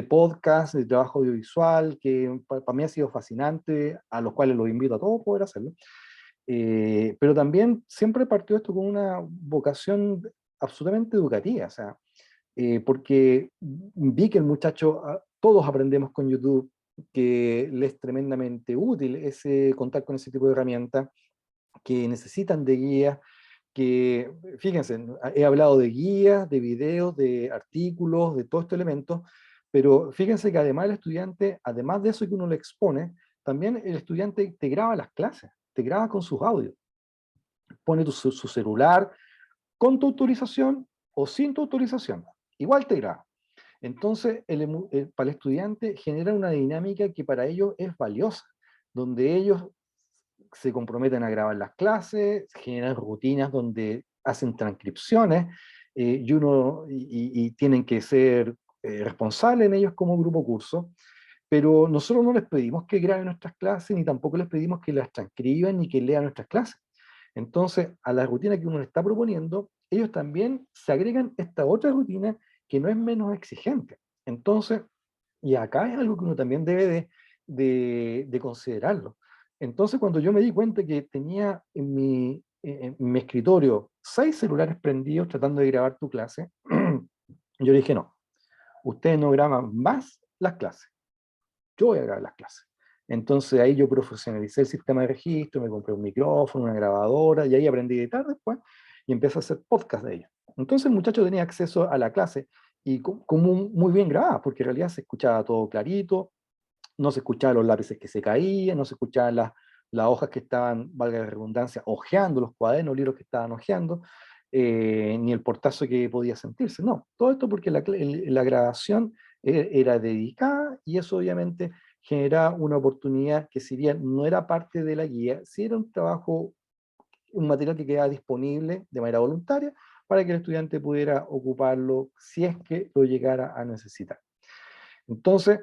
podcast, de trabajo audiovisual, que para mí ha sido fascinante, a los cuales los invito a todos a poder hacerlo. Pero también siempre partió esto con una vocación absolutamente educativa, o sea, porque vi que el muchacho, todos aprendemos con YouTube, que le es tremendamente útil ese contar con ese tipo de herramientas, que necesitan de guías, que, fíjense, he hablado de guías, de videos, de artículos, de todos estos elementos, pero fíjense que además el estudiante, además de eso que uno le expone, también el estudiante te graba las clases, te graba con sus audios, pone su celular con tu autorización o sin tu autorización, igual te graba. Entonces, para el estudiante genera una dinámica que para ellos es valiosa, donde ellos se comprometen a grabar las clases, generan rutinas donde hacen transcripciones, y tienen que ser responsables en ellos como grupo curso, pero nosotros no les pedimos que graben nuestras clases, ni tampoco les pedimos que las transcriban ni que lean nuestras clases. Entonces, a la rutina que uno le está proponiendo, ellos también se agregan esta otra rutina que no es menos exigente. Entonces, y acá es algo que uno también debe de considerarlo. Entonces, cuando yo me di cuenta que tenía en en mi escritorio 6 celulares prendidos tratando de grabar tu clase, yo le dije, no, ustedes no graban más las clases, yo voy a grabar las clases. Entonces ahí yo profesionalicé el sistema de registro, me compré un micrófono, una grabadora, y ahí aprendí a editar después, y empecé a hacer podcast de ellos. Entonces el muchacho tenía acceso a la clase, y como muy bien grabada, porque en realidad se escuchaba todo clarito, no se escuchaban los lápices que se caían, no se escuchaban las hojas que estaban, valga la redundancia, hojeando, los cuadernos, libros que estaban hojeando, ni el portazo que podía sentirse. No, todo esto porque la grabación era dedicada, y eso obviamente generaba una oportunidad que, si bien no era parte de la guía, sí era un trabajo, un material que quedaba disponible de manera voluntaria para que el estudiante pudiera ocuparlo si es que lo llegara a necesitar. Entonces,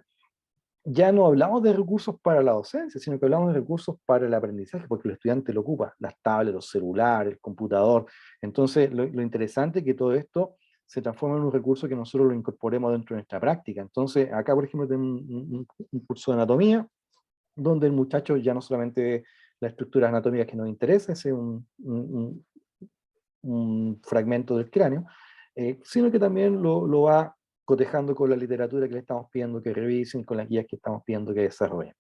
ya no hablamos de recursos para la docencia, sino que hablamos de recursos para el aprendizaje, porque el estudiante lo ocupa, las tablets, los celulares, el computador. Entonces, lo interesante es que todo esto se transforma en un recurso que nosotros lo incorporemos dentro de nuestra práctica. Entonces, acá, por ejemplo, tengo un curso de anatomía, donde el muchacho ya no solamente ve las estructuras anatómicas que nos interesa, ese es un fragmento del cráneo, sino que también lo va cotejando con la literatura que le estamos pidiendo que revisen, con las guías que estamos pidiendo que desarrollen.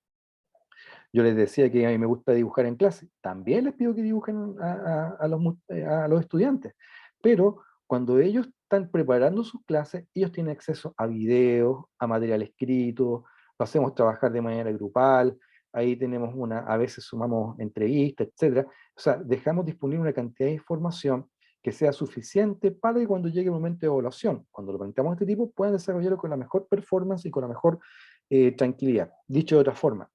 Yo les decía que a mí me gusta dibujar en clase, también les pido que dibujen a los estudiantes, pero cuando ellos están preparando sus clases, ellos tienen acceso a videos, a material escrito, lo hacemos trabajar de manera grupal, ahí tenemos a veces sumamos entrevistas, etc. O sea, dejamos disponible una cantidad de información que sea suficiente para que cuando llegue el momento de evaluación, cuando lo planteamos de este tipo, puedan desarrollarlo con la mejor performance y con la mejor tranquilidad. Dicho de otra forma,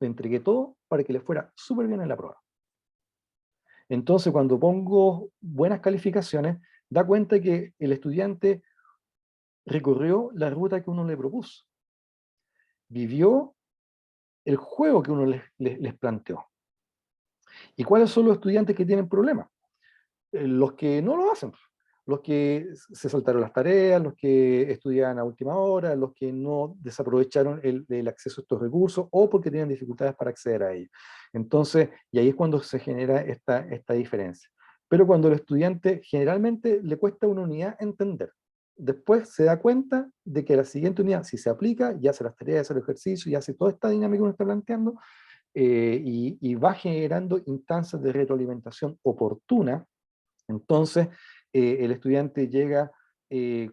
le entregué todo para que le fuera súper bien en la prueba. Entonces, cuando pongo buenas calificaciones, da cuenta que el estudiante recorrió la ruta que uno le propuso, vivió el juego que uno les planteó. ¿Y cuáles son los estudiantes que tienen problemas? Los que no lo hacen, los que se saltaron las tareas, los que estudian a última hora, los que no desaprovecharon el acceso a estos recursos, o porque tienen dificultades para acceder a ellos. Entonces, y ahí es cuando se genera esta diferencia. Pero cuando el estudiante generalmente le cuesta una unidad entender, después se da cuenta de que la siguiente unidad, si se aplica, ya hace las tareas, hace el ejercicio, y hace toda esta dinámica que uno está planteando, y va generando instancias de retroalimentación oportuna. Entonces, el estudiante llega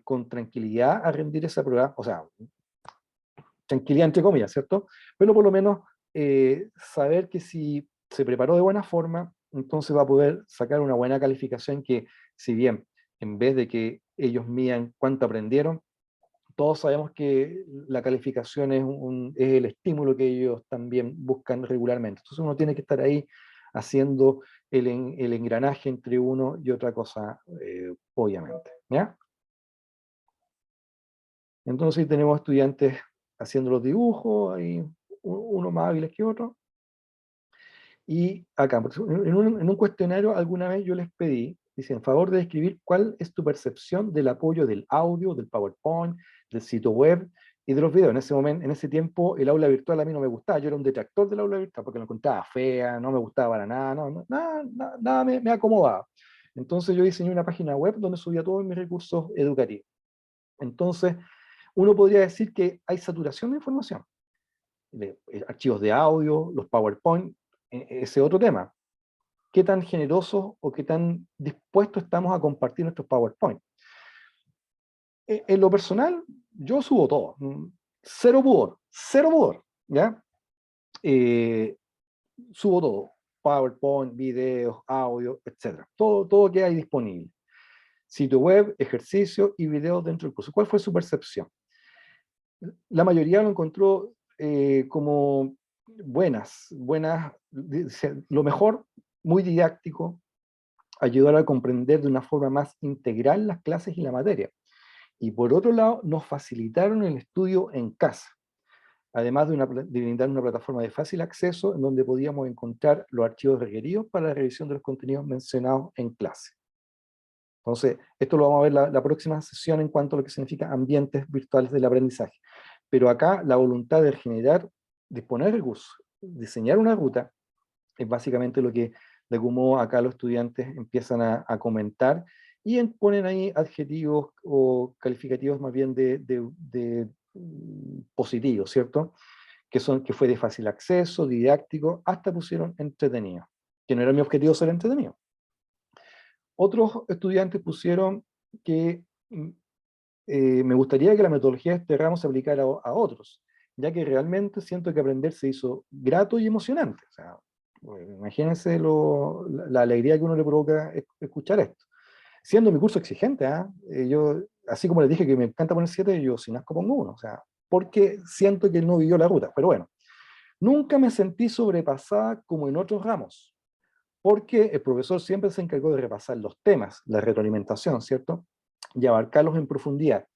con tranquilidad a rendir esa prueba, o sea, tranquilidad entre comillas, ¿cierto? Pero por lo menos saber que si se preparó de buena forma, entonces va a poder sacar una buena calificación que, si bien en vez de que ellos midan cuánto aprendieron, todos sabemos que la calificación es el estímulo que ellos también buscan regularmente. Entonces uno tiene que estar ahí haciendo el engranaje entre uno y otra cosa, obviamente. ¿Ya? Entonces tenemos estudiantes haciendo los dibujos, hay uno más hábiles que otro. Y acá, en un cuestionario alguna vez yo les pedí, dice, en favor de describir cuál es tu percepción del apoyo del audio, del PowerPoint, del sitio web y de los videos. En ese momento, en ese tiempo, el aula virtual a mí no me gustaba, yo era un detractor del aula virtual porque lo encontraba fea, no me gustaba para nada, nada me acomodaba. Entonces yo diseñé una página web donde subía todos mis recursos educativos. Entonces, uno podría decir que hay saturación de información. Archivos de audio, los PowerPoint, ese otro tema. ¿Qué tan generosos o qué tan dispuestos estamos a compartir nuestros PowerPoint? En lo personal, yo subo todo. Cero pudor, ¿ya? Subo todo. PowerPoint, videos, audio, etc. Todo que hay disponible. Sitio web, ejercicio y videos dentro del curso. ¿Cuál fue su percepción? La mayoría lo encontró como buenas, lo mejor, muy didáctico, ayudar a comprender de una forma más integral las clases y la materia. Y por otro lado, nos facilitaron el estudio en casa, además de brindar una plataforma de fácil acceso en donde podíamos encontrar los archivos requeridos para la revisión de los contenidos mencionados en clase. Entonces, esto lo vamos a ver la próxima sesión en cuanto a lo que significa ambientes virtuales del aprendizaje. Pero acá la voluntad de generar, disponer recursos, diseñar una ruta, es básicamente lo que De algún modo acá los estudiantes empiezan a comentar y ponen ahí adjetivos o calificativos más bien positivos, ¿cierto? Que fue de fácil acceso, didáctico, hasta pusieron entretenido, que no era mi objetivo ser entretenido. Otros estudiantes pusieron que me gustaría que la metodología de este ramo se aplicara a otros, ya que realmente siento que aprender se hizo grato y emocionante. O sea, imagínense la alegría que uno le provoca escuchar esto. Siendo mi curso exigente, yo, así como les dije que me encanta poner 7, yo sin asco pongo 1, o sea, porque siento que él no vivió la ruta. Pero bueno, nunca me sentí sobrepasada como en otros ramos, porque el profesor siempre se encargó de repasar los temas, la retroalimentación, ¿cierto? Y abarcarlos en profundidad.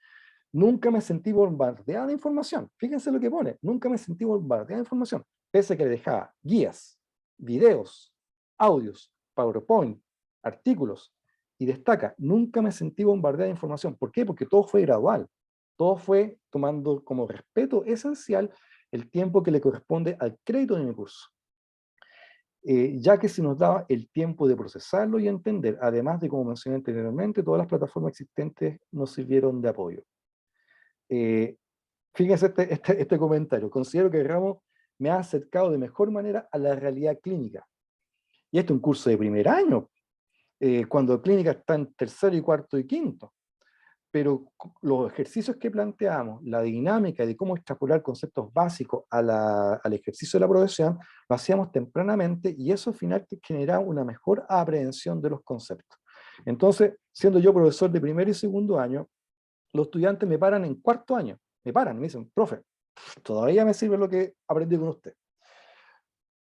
Nunca me sentí bombardeada de información. Fíjense lo que pone. Nunca me sentí bombardeada de información. Pese a que le dejaba guías, videos, audios, PowerPoint, artículos. Y destaca, nunca me sentí bombardeada de información. ¿Por qué? Porque todo fue gradual. Todo fue tomando como respeto esencial el tiempo que le corresponde al crédito de mi curso. Ya que se nos daba el tiempo de procesarlo y entender, además de, como mencioné anteriormente, todas las plataformas existentes nos sirvieron de apoyo. Fíjense este comentario. Considero que el ramo me ha acercado de mejor manera a la realidad clínica. Y este es un curso de primer año, cuando clínica está en tercero y cuarto y quinto. Pero los ejercicios que planteamos, la dinámica de cómo extrapolar conceptos básicos al ejercicio de la profesión, lo hacíamos tempranamente y eso al final generaba una mejor aprehensión de los conceptos. Entonces, siendo yo profesor de primer y segundo año, los estudiantes me paran en cuarto año, me paran, me dicen, profe, todavía me sirve lo que aprendí con usted.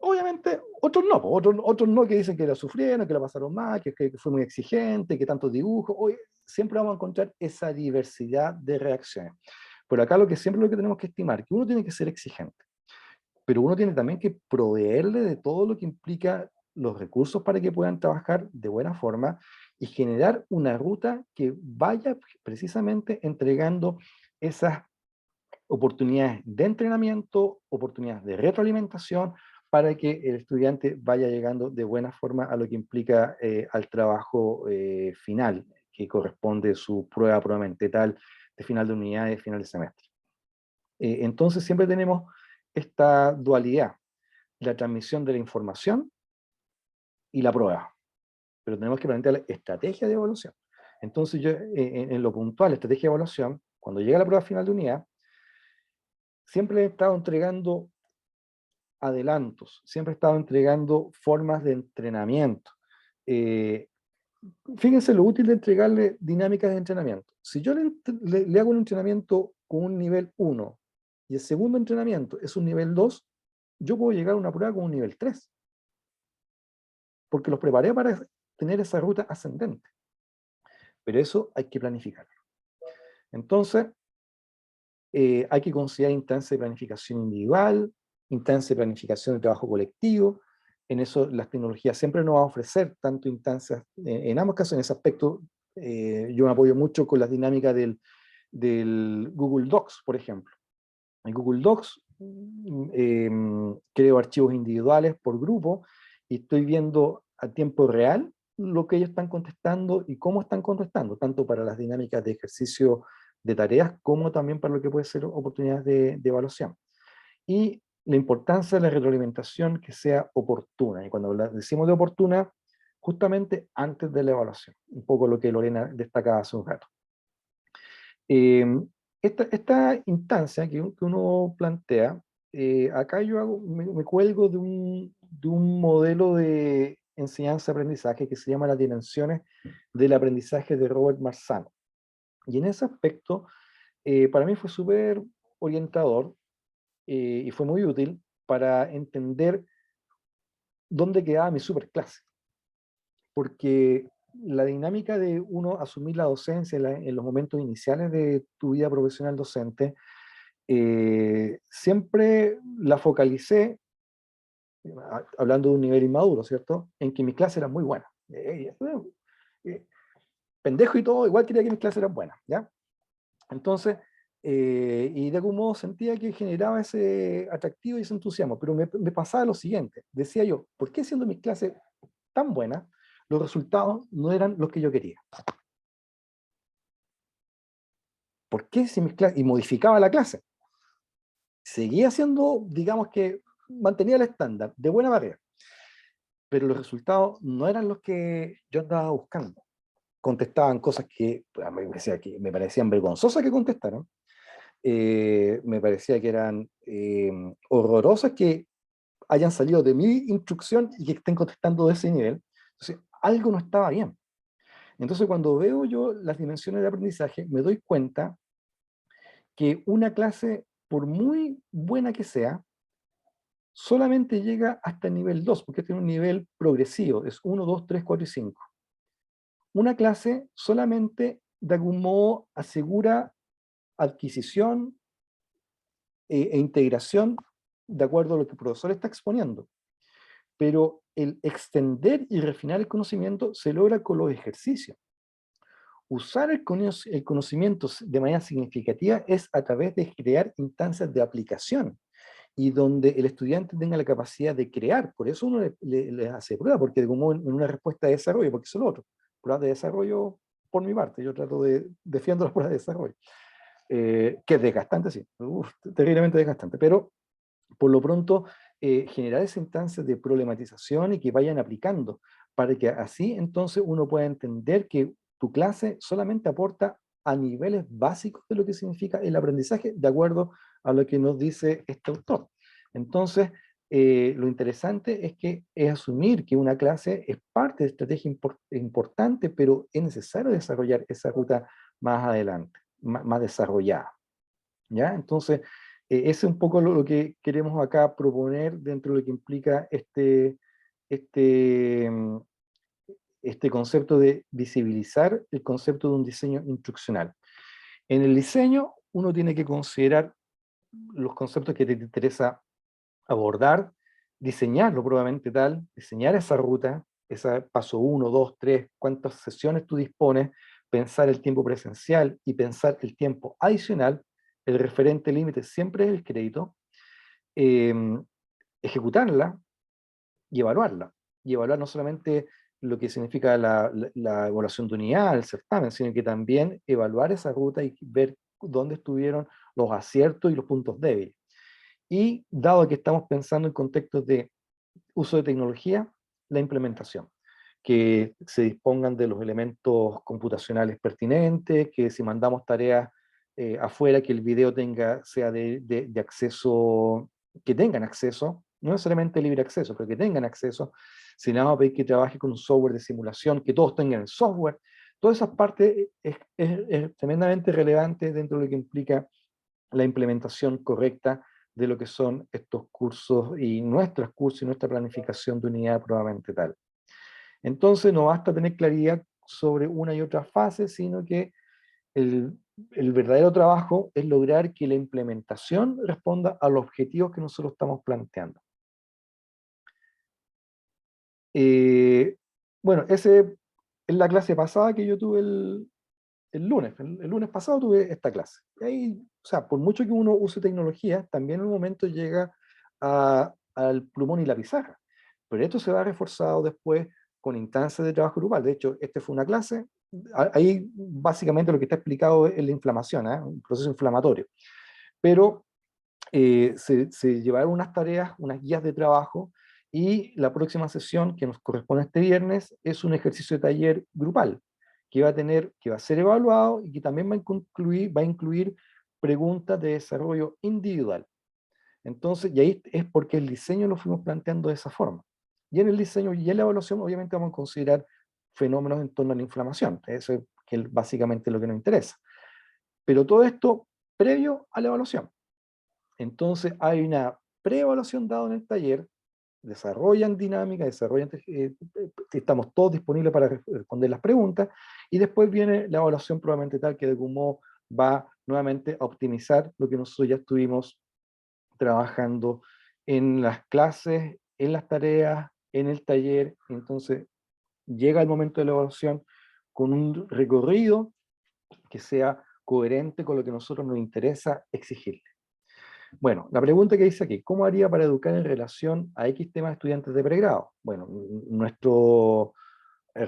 Obviamente, otros no, otros no, que dicen que la sufrieron, que la pasaron mal, que fue muy exigente, que tantos dibujos. Hoy siempre vamos a encontrar esa diversidad de reacciones. Pero acá lo que tenemos que estimar, que uno tiene que ser exigente, pero uno tiene también que proveerle de todo lo que implica los recursos para que puedan trabajar de buena forma y generar una ruta que vaya precisamente entregando esas oportunidades de entrenamiento, oportunidades de retroalimentación, para que el estudiante vaya llegando de buena forma a lo que implica al trabajo final, que corresponde su prueba probablemente tal de final de unidad y de final de semestre. Entonces siempre tenemos esta dualidad, la transmisión de la información y la prueba, pero tenemos que plantear la estrategia de evaluación. Entonces yo, en lo puntual, la estrategia de evaluación, cuando llega la prueba final de unidad, siempre he estado entregando adelantos, siempre he estado entregando formas de entrenamiento. Fíjense lo útil de entregarle dinámicas de entrenamiento. Si yo le hago un entrenamiento con un nivel 1 y el segundo entrenamiento es un nivel 2, yo puedo llegar a una prueba con un nivel 3. Porque los preparé para tener esa ruta ascendente. Pero eso hay que planificarlo. Entonces, hay que considerar instancia de planificación individual, instancia de planificación de trabajo colectivo. En eso las tecnologías siempre nos van a ofrecer tanto instancias, en ambos casos, en ese aspecto, yo me apoyo mucho con las dinámicas del Google Docs, por ejemplo. En Google Docs creo archivos individuales por grupo y estoy viendo a tiempo real lo que ellos están contestando y cómo están contestando, tanto para las dinámicas de ejercicio de tareas como también para lo que puede ser oportunidades de evaluación. Y la importancia de la retroalimentación que sea oportuna. Y cuando decimos de oportuna, justamente antes de la evaluación. Un poco lo que Lorena destacaba hace un rato. Esta instancia que uno plantea, acá yo me cuelgo de un modelo de enseñanza-aprendizaje que se llama las dimensiones del aprendizaje de Robert Marzano. Y en ese aspecto, para mí fue súper orientador y fue muy útil para entender dónde quedaba mi superclase. Porque la dinámica de uno asumir la docencia en los momentos iniciales de tu vida profesional docente, siempre la focalicé, hablando de un nivel inmaduro, ¿cierto? En que mis clases eran muy buenas. Pendejo y todo, igual quería que mis clases eran buenas, ¿ya? Entonces, y de algún modo sentía que generaba ese atractivo y ese entusiasmo, pero me pasaba lo siguiente, decía yo, ¿por qué siendo mis clases tan buena, los resultados no eran los que yo quería. ¿Por qué si mis clases, y modificaba la clase? Seguía siendo, digamos que mantenía el estándar, de buena manera, pero los resultados no eran los que yo andaba buscando. Contestaban cosas que, pues, a mí me parecían vergonzosas que contestaran, me parecía que eran horrorosas que hayan salido de mi instrucción y que estén contestando de ese nivel. Entonces, algo no estaba bien. Entonces, cuando veo yo las dimensiones de aprendizaje, me doy cuenta que una clase, por muy buena que sea, solamente llega hasta el nivel 2, porque tiene un nivel progresivo, es 1, 2, 3, 4 y 5. Una clase solamente, de algún modo, asegura adquisición e integración de acuerdo a lo que el profesor está exponiendo. Pero el extender y refinar el conocimiento se logra con los ejercicios. Usar el conocimiento de manera significativa es a través de crear instancias de aplicación y donde el estudiante tenga la capacidad de crear. Por eso uno le hace prueba, porque como en una respuesta de desarrollo, porque eso es lo otro, pruebas de desarrollo por mi parte, yo trato de defiendo las pruebas de desarrollo, que es desgastante, sí, terriblemente desgastante, pero por lo pronto generar esa instancia de problematización y que vayan aplicando, para que así entonces uno pueda entender que tu clase solamente aporta a niveles básicos de lo que significa el aprendizaje, de acuerdo a lo que nos dice este autor. Entonces, lo interesante es que es asumir que una clase es parte de estrategia importante, pero es necesario desarrollar esa ruta más adelante, más desarrollada. ¿Ya? Entonces, ese es un poco lo que queremos acá proponer dentro de lo que implica este, este concepto de visibilizar el concepto de un diseño instruccional. En el diseño, uno tiene que considerar los conceptos que te interesa abordar, diseñarlo probablemente tal, diseñar esa ruta, ese paso 1, 2, 3, cuántas sesiones tú dispones, pensar el tiempo presencial y pensar el tiempo adicional. El referente límite siempre es el crédito, eh, ejecutarla y evaluarla. Y evaluar no solamente lo que significa la evaluación de unidad, el certamen, sino que también evaluar esa ruta y ver dónde estuvieron los aciertos y los puntos débiles. Y dado que estamos pensando en contextos de uso de tecnología, la implementación. Que se dispongan de los elementos computacionales pertinentes, que si mandamos tareas afuera, que el video sea de acceso, que tengan acceso, no necesariamente libre acceso, pero que tengan acceso. Si le vamos a pedir que trabaje con un software de simulación, que todos tengan el software. Todas esas partes es tremendamente relevante dentro de lo que implica la implementación correcta de lo que son estos cursos y nuestros cursos y nuestra planificación de unidad probablemente tal. Entonces no basta tener claridad sobre una y otra fase, sino que el verdadero trabajo es lograr que la implementación responda a los objetivos que nosotros estamos planteando. Bueno, ese es la clase pasada que yo tuve el lunes. El lunes pasado tuve esta clase. Y ahí, o sea, por mucho que uno use tecnología, también en un momento llega al plumón y la pizarra. Pero esto se va reforzado después con instancias de trabajo grupal. De hecho, esta fue una clase. Ahí básicamente lo que está explicado es la inflamación, un proceso inflamatorio. Pero se llevaron unas tareas, unas guías de trabajo, y la próxima sesión que nos corresponde este viernes es un ejercicio de taller grupal que va a ser evaluado y que también va a incluir preguntas de desarrollo individual. Entonces, y ahí es porque el diseño lo fuimos planteando de esa forma. Y en el diseño y en la evaluación, obviamente vamos a considerar fenómenos en torno a la inflamación. Eso es que es básicamente lo que nos interesa. Pero todo esto previo a la evaluación. Entonces, hay una preevaluación dada en el taller, desarrollan dinámica, estamos todos disponibles para responder las preguntas, y después viene la evaluación probablemente tal que de algún modo va nuevamente a optimizar lo que nosotros ya estuvimos trabajando en las clases, en las tareas, en el taller. Entonces llega el momento de la evaluación con un recorrido que sea coherente con lo que a nosotros nos interesa exigirle. Bueno, la pregunta que dice aquí, ¿cómo haría para educar en relación a X temas de estudiantes de pregrado? Bueno,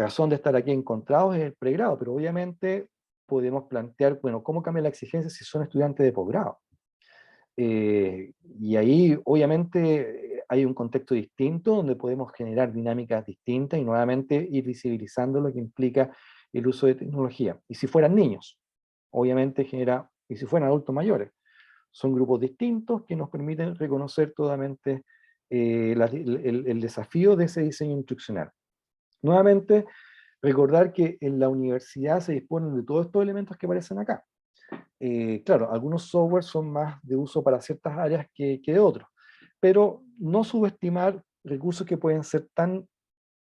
razón de estar aquí encontrados es el pregrado, pero obviamente podemos plantear, bueno, ¿cómo cambia la exigencia si son estudiantes de posgrado? Y ahí obviamente hay un contexto distinto donde podemos generar dinámicas distintas y nuevamente ir visibilizando lo que implica el uso de tecnología. Y si fueran niños, obviamente genera, y si fueran adultos mayores, son grupos distintos que nos permiten reconocer totalmente el desafío de ese diseño instruccional. Nuevamente, recordar que en la universidad se disponen de todos estos elementos que aparecen acá. Claro, algunos software son más de uso para ciertas áreas que de otros, pero no subestimar recursos que pueden ser tan,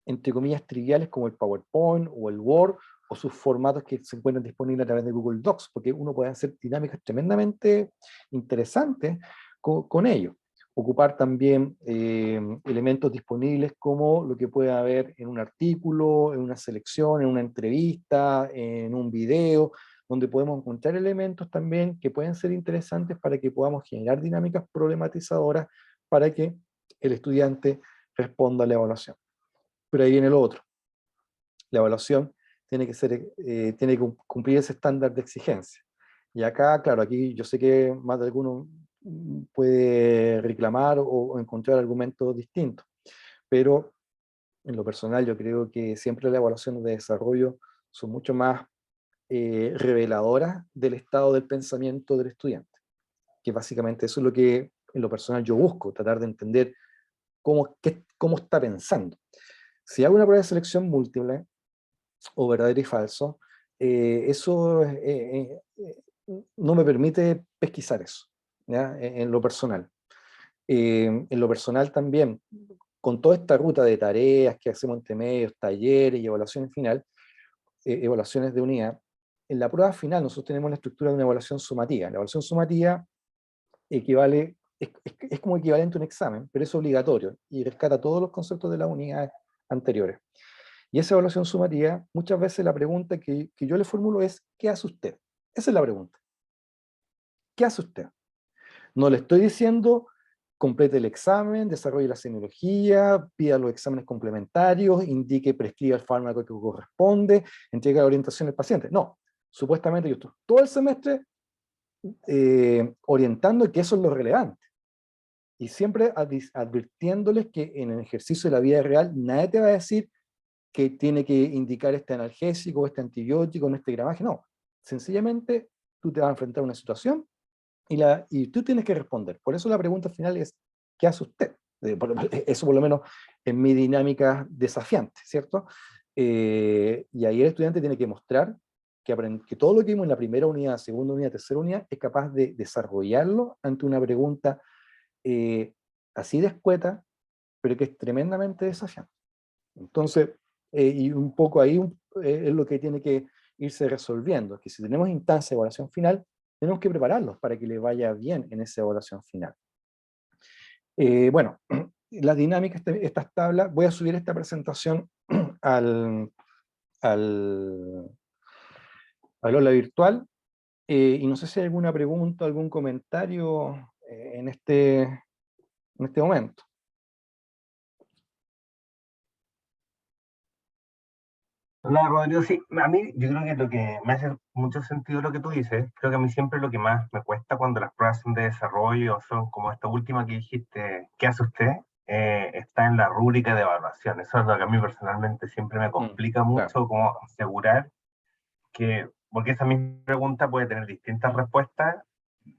entre comillas, triviales como el PowerPoint o el Word o sus formatos que se encuentran disponibles a través de Google Docs, porque uno puede hacer dinámicas tremendamente interesantes con ello. Ocupar también elementos disponibles como lo que puede haber en un artículo, en una selección, en una entrevista, en un video, donde podemos encontrar elementos también que pueden ser interesantes para que podamos generar dinámicas problematizadoras para que el estudiante responda a la evaluación. Pero ahí viene lo otro. La evaluación tiene que cumplir ese estándar de exigencia. Y acá, claro, aquí yo sé que más de alguno puede reclamar o encontrar argumentos distintos, pero en lo personal yo creo que siempre las evaluaciones de desarrollo son mucho más reveladoras del estado del pensamiento del estudiante, que básicamente eso es lo que en lo personal yo busco, tratar de entender cómo está pensando. Si hago una prueba de selección múltiple, o verdadero y falso, eso no me permite pesquisar eso, ¿ya? En lo personal. En lo personal también, con toda esta ruta de tareas que hacemos entre medios, talleres y evaluaciones final, evaluaciones de unidad, en la prueba final nosotros tenemos la estructura de una evaluación sumativa. La evaluación sumativa equivale, es como equivalente a un examen, pero es obligatorio y rescata todos los conceptos de las unidades anteriores. Y esa evaluación sumativa, muchas veces la pregunta que yo le formulo es, ¿qué hace usted? Esa es la pregunta. ¿Qué hace usted? No le estoy diciendo, complete el examen, desarrolle la semiología, pida los exámenes complementarios, indique, prescriba el fármaco que corresponde, entregue la orientación al paciente. No, supuestamente yo estoy todo el semestre orientando que eso es lo relevante. Y siempre advirtiéndoles que en el ejercicio de la vida real nadie te va a decir que tiene que indicar este analgésico, este antibiótico, en este gramaje. No, sencillamente tú te vas a enfrentar a una situación y tú tienes que responder. Por eso la pregunta final es, ¿qué hace usted? Eso por lo menos en mi dinámica desafiante, ¿cierto? Y ahí el estudiante tiene que mostrar que todo lo que vimos en la primera unidad, segunda unidad, tercera unidad, es capaz de desarrollarlo ante una pregunta así de escueta, pero que es tremendamente desafiante. Entonces, y un poco ahí es lo que tiene que irse resolviendo, que si tenemos instancia de evaluación final, tenemos que prepararlos para que les vaya bien en esa evaluación final. Bueno, las dinámicas, estas tablas, voy a subir esta presentación al aula virtual, y no sé si hay alguna pregunta, algún comentario en este momento. Hola, Rodrigo, sí, a mí yo creo que lo que me hace mucho sentido lo que tú dices, creo que a mí siempre lo que más me cuesta cuando las pruebas son de desarrollo, son como esta última que dijiste, ¿qué hace usted? Está en la rúbrica de evaluación. Eso es lo que a mí personalmente siempre me complica Claro. mucho, como asegurar que, porque esa misma pregunta puede tener distintas respuestas,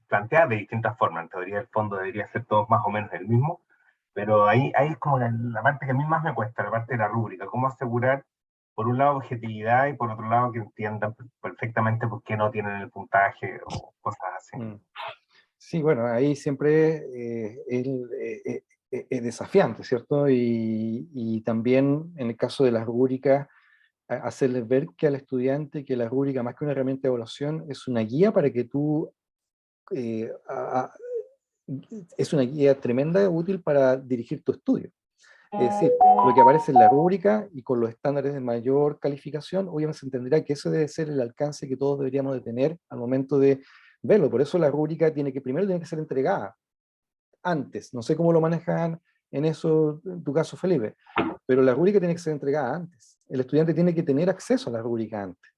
planteadas de distintas formas. En teoría, el fondo debería ser todos más o menos el mismo, pero ahí es como la parte que a mí más me cuesta, la parte de la rúbrica, cómo asegurar, por un lado, objetividad y por otro lado, que entiendan perfectamente por qué no tienen el puntaje o cosas así. Sí, bueno, ahí siempre es desafiante, ¿cierto? Y también en el caso de las rúbricas, hacerles ver que al estudiante que la rúbrica, más que una herramienta de evaluación, es una guía para que tú, es una guía tremenda, útil para dirigir tu estudio. Es decir, lo que aparece en la rúbrica y con los estándares de mayor calificación, obviamente se entenderá que eso debe ser el alcance que todos deberíamos de tener al momento de verlo. Por eso la rúbrica primero tiene que ser entregada antes. No sé cómo lo manejan en eso, en tu caso, Felipe, pero la rúbrica tiene que ser entregada antes. El estudiante tiene que tener acceso a la rúbrica antes,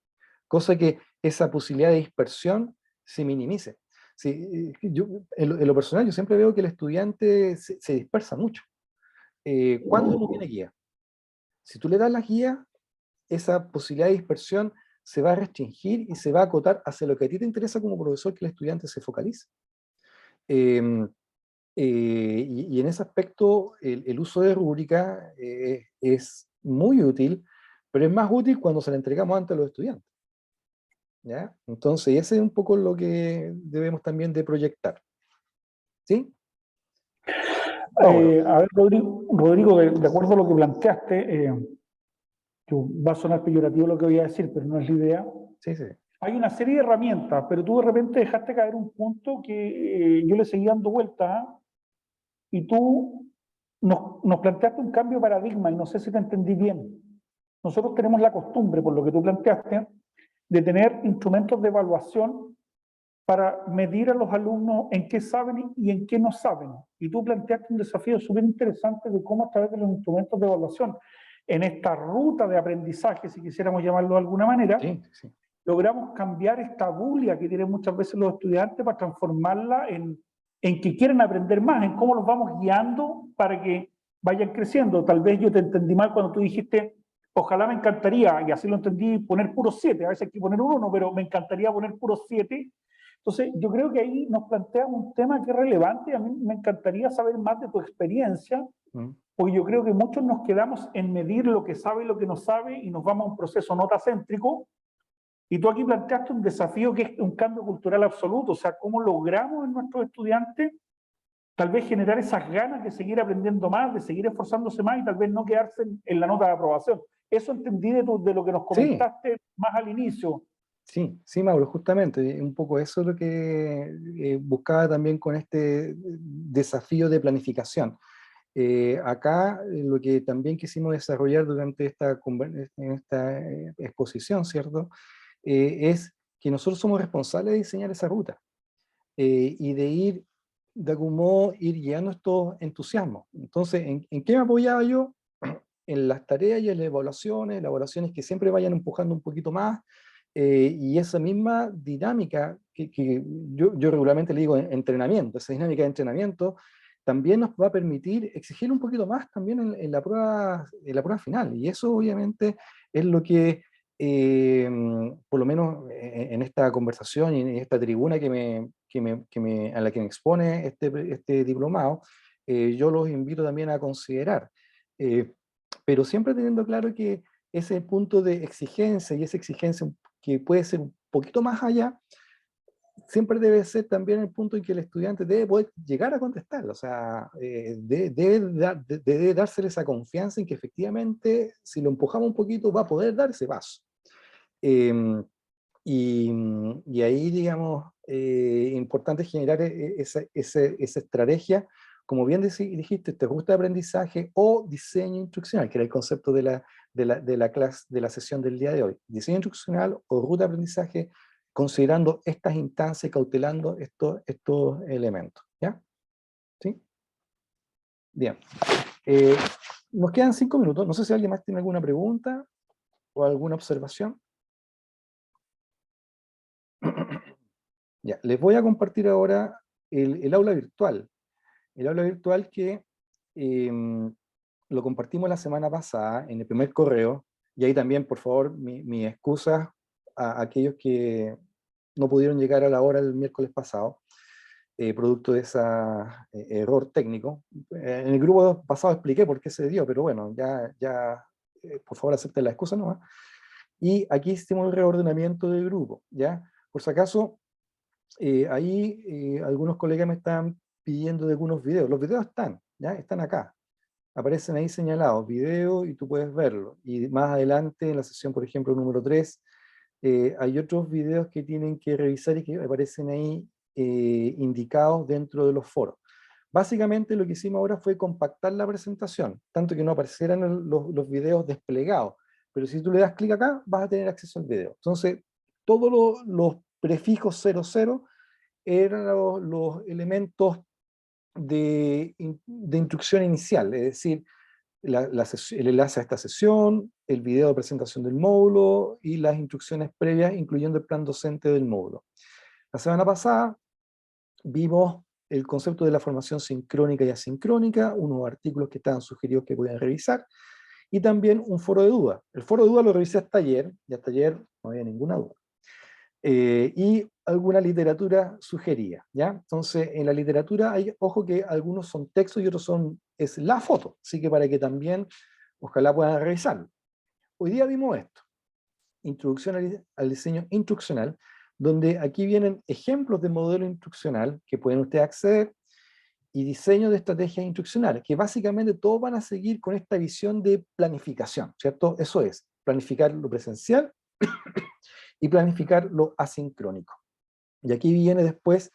cosa que esa posibilidad de dispersión se minimice. Sí, en lo personal, yo siempre veo que el estudiante se dispersa mucho. ¿Cuándo no tiene guía? Si tú le das las guías, esa posibilidad de dispersión se va a restringir y se va a acotar hacia lo que a ti te interesa como profesor, que el estudiante se focalice. Y en ese aspecto, el uso de rúbrica es muy útil, pero es más útil cuando se la entregamos antes a los estudiantes, ¿ya? Entonces, ese es un poco lo que debemos también de proyectar. ¿Sí? A ver, Rodrigo, de acuerdo a lo que planteaste, que va a sonar peyorativo lo que voy a decir, pero no es la idea. Sí, sí. Hay una serie de herramientas, pero tú de repente dejaste caer un punto que yo le seguí dando vueltas, y tú nos planteaste un cambio de paradigma, y no sé si te entendí bien. Nosotros tenemos la costumbre, por lo que tú planteaste, de tener instrumentos de evaluación para medir a los alumnos en qué saben y en qué no saben. Y tú planteaste un desafío súper interesante de cómo a través de los instrumentos de evaluación, en esta ruta de aprendizaje, si quisiéramos llamarlo de alguna manera, Sí, sí. logramos cambiar esta bulia que tienen muchas veces los estudiantes para transformarla en que quieren aprender más, en cómo los vamos guiando para que vayan creciendo. Tal vez yo te entendí mal cuando tú dijiste, ojalá me encantaría, y así lo entendí, poner puros 7, a veces hay que poner un 1, pero me encantaría poner puros 7. Entonces, yo creo que ahí nos plantea un tema que es relevante, y a mí me encantaría saber más de tu experiencia, porque yo creo que muchos nos quedamos en medir lo que sabe y lo que no sabe, y nos vamos a un proceso notacéntrico, y tú aquí planteaste un desafío que es un cambio cultural absoluto, o sea, cómo logramos en nuestros estudiantes tal vez generar esas ganas de seguir aprendiendo más, de seguir esforzándose más, y tal vez no quedarse en la nota de aprobación. Eso entendí de lo que nos comentaste más al inicio. Sí, sí, Mauro, justamente, un poco eso es lo que buscaba también con este desafío de planificación. Acá lo que también quisimos desarrollar durante esta exposición, ¿cierto? Es que nosotros somos responsables de diseñar esa ruta y de ir, de algún modo, ir guiando estos entusiasmos. Entonces, ¿en qué me apoyaba yo? En las tareas y en las elaboraciones que siempre vayan empujando un poquito más, y esa misma dinámica que yo regularmente le digo entrenamiento, esa dinámica de entrenamiento también nos va a permitir exigir un poquito más también en la prueba final, y eso obviamente es lo que por lo menos en esta conversación y en esta tribuna a la que me expone este diplomado, yo los invito también a considerar. Pero siempre teniendo claro que ese punto de exigencia y esa exigencia que puede ser un poquito más allá, siempre debe ser también el punto en que el estudiante debe poder llegar a contestar, o sea, debe dársele esa confianza en que efectivamente, si lo empujamos un poquito, va a poder dar ese paso. Y ahí, digamos, importante generar esa estrategia, como bien dijiste, te gusta aprendizaje o diseño instruccional, que era el concepto de la clase, de la sesión del día de hoy. Diseño instruccional o ruta de aprendizaje, considerando estas instancias, cautelando estos elementos. ¿Ya? ¿Sí? Bien. Nos quedan 5 minutos. No sé si alguien más tiene alguna pregunta o alguna observación. Ya, les voy a compartir ahora el aula virtual. El aula virtual que lo compartimos la semana pasada en el primer correo, y ahí también, por favor, mi excusa a aquellos que no pudieron llegar a la hora el miércoles pasado, producto de ese error técnico. En el grupo pasado expliqué por qué se dio, pero bueno, ya por favor acepten la excusa nomás. Y aquí hicimos el reordenamiento del grupo, ¿ya? Por si acaso, ahí algunos colegas me están pidiendo de algunos videos. Los videos están, ¿ya? Están acá. Aparecen ahí señalados, video, y tú puedes verlo. Y más adelante, en la sesión, por ejemplo, número 3, hay otros videos que tienen que revisar y que aparecen ahí indicados dentro de los foros. Básicamente lo que hicimos ahora fue compactar la presentación, tanto que no aparecieran los videos desplegados. Pero si tú le das clic acá, vas a tener acceso al video. Entonces, todos los prefijos 00 eran los elementos de instrucción inicial, es decir, el enlace a esta sesión, el video de presentación del módulo y las instrucciones previas, incluyendo el plan docente del módulo. La semana pasada vimos el concepto de la formación sincrónica y asincrónica, unos artículos que estaban sugeridos que podían revisar, y también un foro de dudas. El foro de dudas lo revisé hasta ayer, y hasta ayer no había ninguna duda. Y alguna literatura sugerida, ¿ya? Entonces, en la literatura hay, ojo que algunos son textos y otros es la foto, así que para que también, ojalá puedan revisarlo. Hoy día vimos esto, introducción al diseño instruccional, donde aquí vienen ejemplos de modelo instruccional que pueden ustedes acceder, y diseño de estrategias instruccionales, que básicamente todos van a seguir con esta visión de planificación, ¿cierto? Eso es, planificar lo presencial y planificar lo asincrónico. Y aquí viene después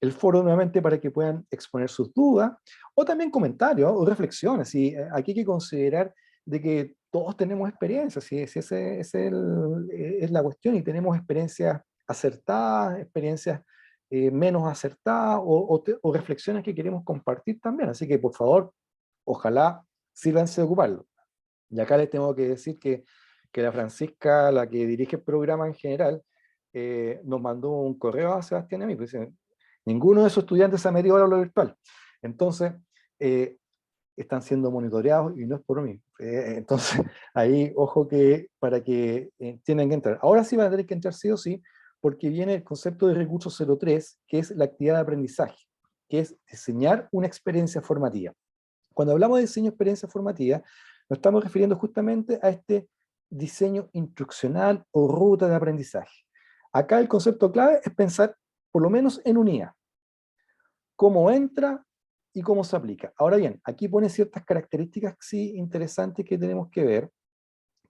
el foro nuevamente para que puedan exponer sus dudas, o también comentarios o reflexiones. Y aquí hay que considerar de que todos tenemos experiencias, si esa es la cuestión, y tenemos experiencias acertadas, experiencias menos acertadas, o reflexiones que queremos compartir también. Así que por favor, ojalá sírvanse de ocuparlo. Y acá les tengo que decir que la Francisca, la que dirige el programa en general, nos mandó un correo a Sebastián y a mí, pues dice, ninguno de esos estudiantes se ha metido a lo virtual. Entonces, están siendo monitoreados y no es por mí. Entonces, ahí, ojo que para que tienen que entrar. Ahora sí van a tener que entrar sí o sí, porque viene el concepto de recurso 03, que es la actividad de aprendizaje, que es diseñar una experiencia formativa. Cuando hablamos de diseño de experiencia formativa, nos estamos refiriendo justamente a este diseño instruccional o ruta de aprendizaje. Acá el concepto clave es pensar por lo menos en unidad. Cómo entra y cómo se aplica. Ahora bien, aquí pone ciertas características sí interesantes que tenemos que ver,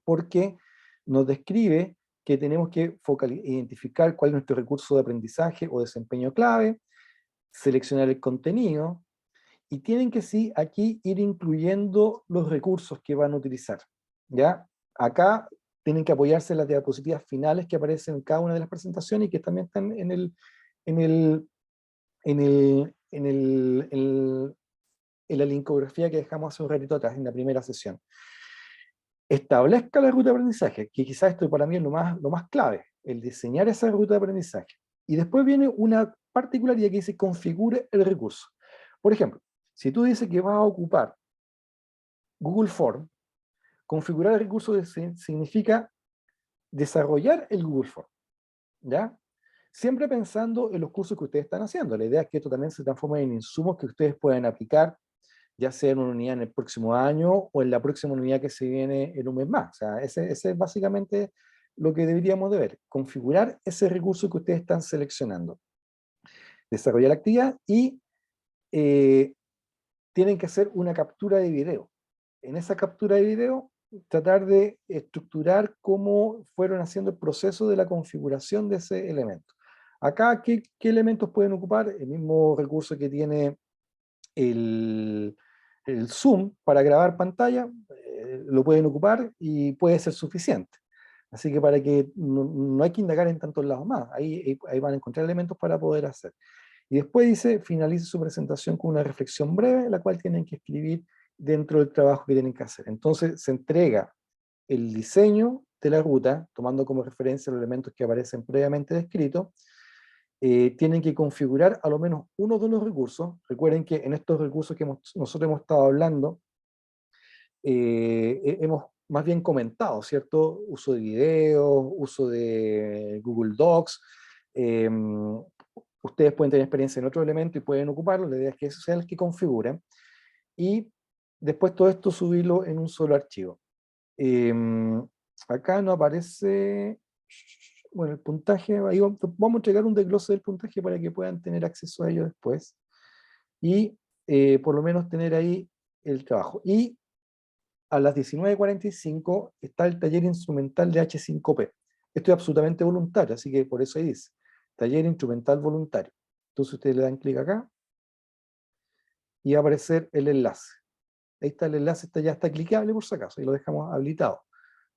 porque nos describe que tenemos que identificar cuál es nuestro recurso de aprendizaje o desempeño clave, seleccionar el contenido, y tienen que sí aquí ir incluyendo los recursos que van a utilizar, ¿ya? Acá tienen que apoyarse en las diapositivas finales que aparecen en cada una de las presentaciones y que también están en la linkografía que dejamos hace un ratito atrás, en la primera sesión. Establezca la ruta de aprendizaje, que quizás esto para mí es lo más clave, el diseñar esa ruta de aprendizaje. Y después viene una particularidad que dice configure el recurso. Por ejemplo, si tú dices que vas a ocupar Google Form, configurar el recurso significa desarrollar el Google Form, ¿ya? Siempre pensando en los cursos que ustedes están haciendo. La idea es que esto también se transforme en insumos que ustedes pueden aplicar, ya sea en una unidad en el próximo año o en la próxima unidad que se viene en un mes más. O sea, ese es básicamente lo que deberíamos de ver. Configurar ese recurso que ustedes están seleccionando. Desarrollar la actividad y tienen que hacer una captura de video. En esa captura de video, tratar de estructurar cómo fueron haciendo el proceso de la configuración de ese elemento. Acá, ¿qué elementos pueden ocupar? El mismo recurso que tiene el Zoom para grabar pantalla, lo pueden ocupar y puede ser suficiente. Así que para que no hay que indagar en tantos lados más, ahí van a encontrar elementos para poder hacer. Y después dice, finalice su presentación con una reflexión breve, la cual tienen que escribir dentro del trabajo que tienen que hacer. Entonces se entrega el diseño de la ruta, tomando como referencia los elementos que aparecen previamente descritos. Tienen que configurar a lo menos uno de los recursos. Recuerden que en estos recursos que nosotros hemos estado hablando, hemos más bien comentado, ¿cierto? Uso de videos, uso de Google Docs. Ustedes pueden tener experiencia en otro elemento y pueden ocuparlo. La idea es que eso sea el que configuren. Y después todo esto subirlo en un solo archivo. Acá no aparece, bueno, el puntaje, ahí vamos a entregar un desglose del puntaje para que puedan tener acceso a ello después. Y por lo menos tener ahí el trabajo. Y a las 19:45 está el taller instrumental de H5P. Esto es absolutamente voluntario, así que por eso ahí dice, taller instrumental voluntario. Entonces ustedes le dan clic acá y va a aparecer el enlace. Ahí está el enlace, ya está clicable por si acaso, y lo dejamos habilitado.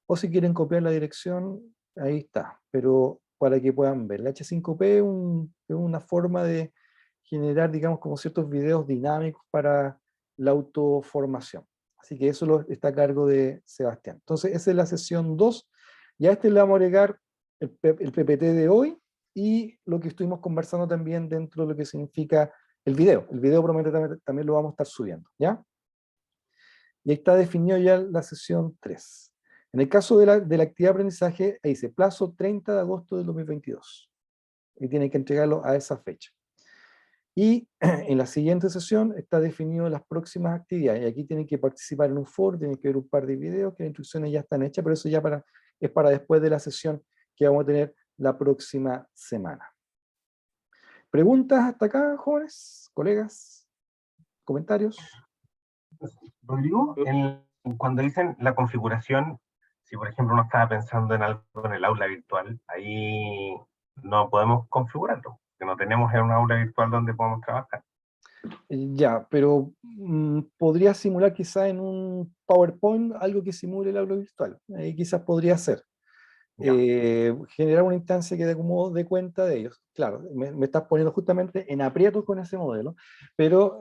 O si quieren copiar la dirección, ahí está. Pero para que puedan ver, el H5P es una forma de generar, digamos, como ciertos videos dinámicos para la autoformación. Así que eso está a cargo de Sebastián. Entonces, esa es la sesión 2. Y a este le vamos a agregar el PPT de hoy y lo que estuvimos conversando también dentro de lo que significa el video. El video probablemente también lo vamos a estar subiendo, ¿ya? Y ahí está definido ya la sesión 3. En el caso de la actividad de aprendizaje, ahí dice plazo 30 de agosto del 2022. Y tiene que entregarlo a esa fecha. Y en la siguiente sesión está definido las próximas actividades. Y aquí tienen que participar en un foro, tienen que ver un par de videos, que las instrucciones ya están hechas, pero eso ya es para después de la sesión que vamos a tener la próxima semana. ¿Preguntas hasta acá, jóvenes, colegas? ¿Comentarios? Rodrigo, cuando dicen la configuración, si por ejemplo uno estaba pensando en algo en el aula virtual, ahí no podemos configurarlo, que no tenemos en un aula virtual donde podamos trabajar. Ya, pero podría simular quizá en un PowerPoint algo que simule el aula virtual. Ahí quizás podría ser. Generar una instancia que dé cuenta de ellos. Claro, me estás poniendo justamente en aprietos con ese modelo, pero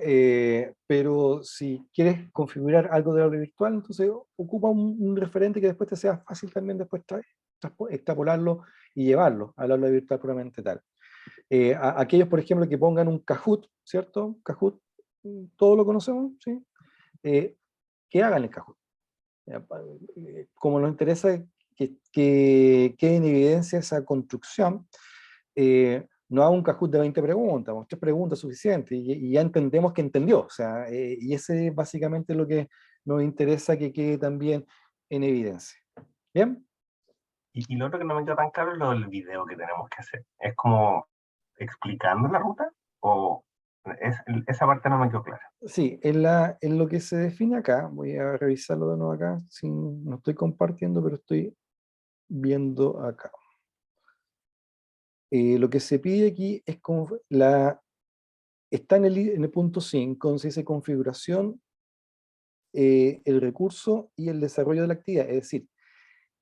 si quieres configurar algo de aula virtual, entonces ocupa un referente que después te sea fácil también después extrapolarlo y llevarlo al aula virtual puramente tal. Aquellos, por ejemplo, que pongan un Kahoot, ¿cierto? Kahoot, todos lo conocemos, ¿sí? Que hagan el Kahoot. Como nos interesa que quede en evidencia esa construcción, no haga un Kahoot de 20 preguntas, 3 preguntas suficientes, y ya entendemos que entendió. O sea, y ese es básicamente lo que nos interesa que quede también en evidencia. ¿Bien? Y lo otro que no me quedó tan claro es lo del video que tenemos que hacer. ¿Es como explicando la ruta? ¿O esa parte no me quedó clara? Sí, en lo que se define acá, voy a revisarlo de nuevo acá, no estoy compartiendo, pero estoy viendo acá. Lo que se pide aquí es como está en el punto 5, donde se dice configuración, el recurso y el desarrollo de la actividad. Es decir,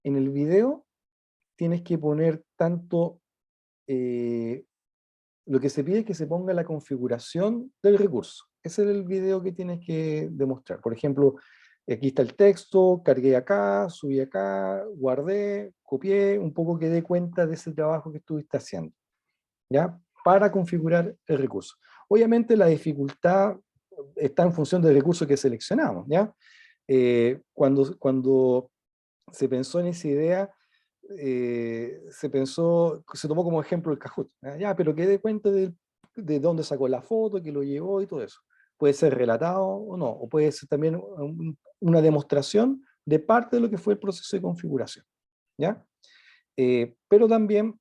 en el video tienes que poner tanto, lo que se pide es que se ponga la configuración del recurso. Ese es el video que tienes que demostrar. Por ejemplo, aquí está el texto, cargué acá, subí acá, guardé, copié, un poco que dé cuenta de ese trabajo que estuviste haciendo, ¿ya? Para configurar el recurso. Obviamente la dificultad está en función del recurso que seleccionamos, ¿ya? Cuando se pensó en esa idea, se tomó como ejemplo el Kahoot, ya, pero que dé cuenta de dónde sacó la foto, que lo llevó y todo eso. Puede ser relatado o no, o puede ser también una demostración de parte de lo que fue el proceso de configuración, ¿ya? Pero también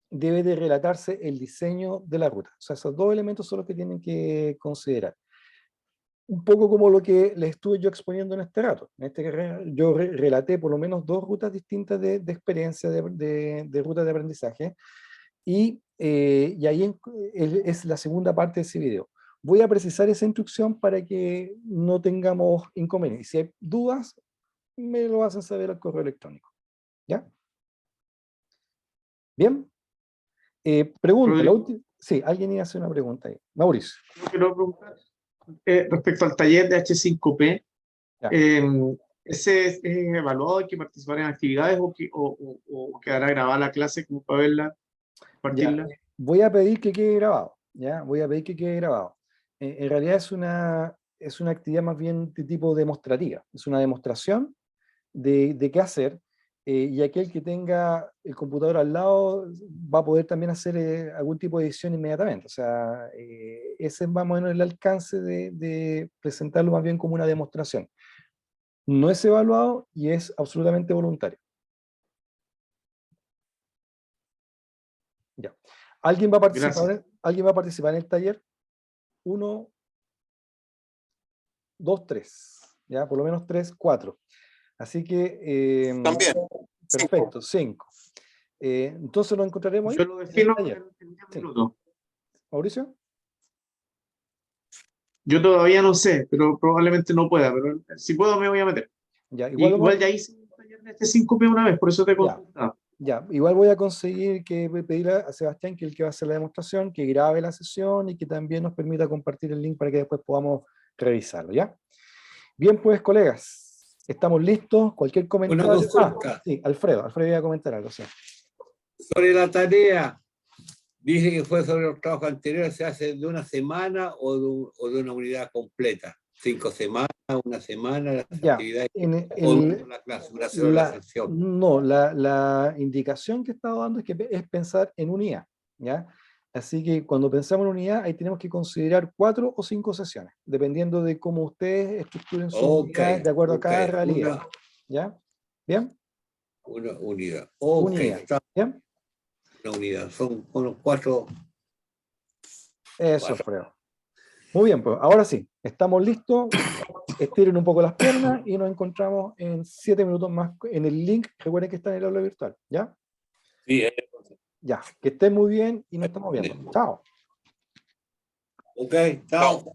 debe de relatarse el diseño de la ruta. O sea, esos dos elementos son los que tienen que considerar. Un poco como lo que les estuve yo exponiendo en este rato. Yo relaté por lo menos 2 rutas distintas de experiencia, de rutas de aprendizaje, y ahí es la segunda parte de ese video. Voy a precisar esa instrucción para que no tengamos inconvenientes. Si hay dudas, me lo hacen saber al correo electrónico. ¿Ya? ¿Bien? Pregunta. Sí, alguien iba a hacer una pregunta ahí. Mauricio. Yo quiero preguntar respecto al taller de H5P. ¿Ese es evaluado? ¿Hay que participar en actividades o quedará grabada la clase como para verla, compartirla? Ya, voy a pedir que quede grabado. ¿Ya? Voy a pedir que quede grabado. En realidad es una actividad más bien de tipo demostrativa. Es una demostración de qué hacer. Y aquel que tenga el computador al lado va a poder también hacer algún tipo de edición inmediatamente. O sea, ese es más o menos el alcance de presentarlo más bien como una demostración. No es evaluado y es absolutamente voluntario. Ya. ¿Alguien va a participar en el taller? 1, 2, 3. ¿Ya? Por lo menos 3, 4. Así que... También. Perfecto, 5. Entonces lo encontraremos ahí. Yo lo defino en 10 Sí. minutos. ¿Mauricio? Yo todavía no sé, pero probablemente no pueda, pero si puedo me voy a meter. Ya, Igual ya hice un taller de H5P una vez, por eso te he consultado. Ya, igual voy a conseguir pedirle a Sebastián, que es el que va a hacer la demostración, que grabe la sesión y que también nos permita compartir el link para que después podamos revisarlo, ¿ya? Bien, pues, colegas, estamos listos. Cualquier Una comentario. consulta Sí, Alfredo iba a comentar algo, sí. sobre la tarea. Dice que fue sobre los trabajos anteriores, ¿se hace de una semana o de una unidad completa? 5 semanas, una semana, las Ya, actividades, en o una clase, una sola sesión. no, la indicación que he estado dando es pensar en unidad, ¿ya? Así que cuando pensamos en unidad, ahí tenemos que considerar 4 o 5 sesiones, dependiendo de cómo ustedes estructuren sus Ok, unidades de acuerdo a cada ok, realidad, ¿ya? ¿Bien? una unidad. Ok, Unidad, está ¿bien? una unidad. Son unos 4. Eso, Alfredo. Muy bien, pues ahora sí, estamos listos. Estiren un poco las piernas y nos encontramos en 7 minutos más en el link. Recuerden que está en el aula virtual, ¿ya? Sí, Ya, que estén muy bien y nos estamos viendo. Chao. ok, chao.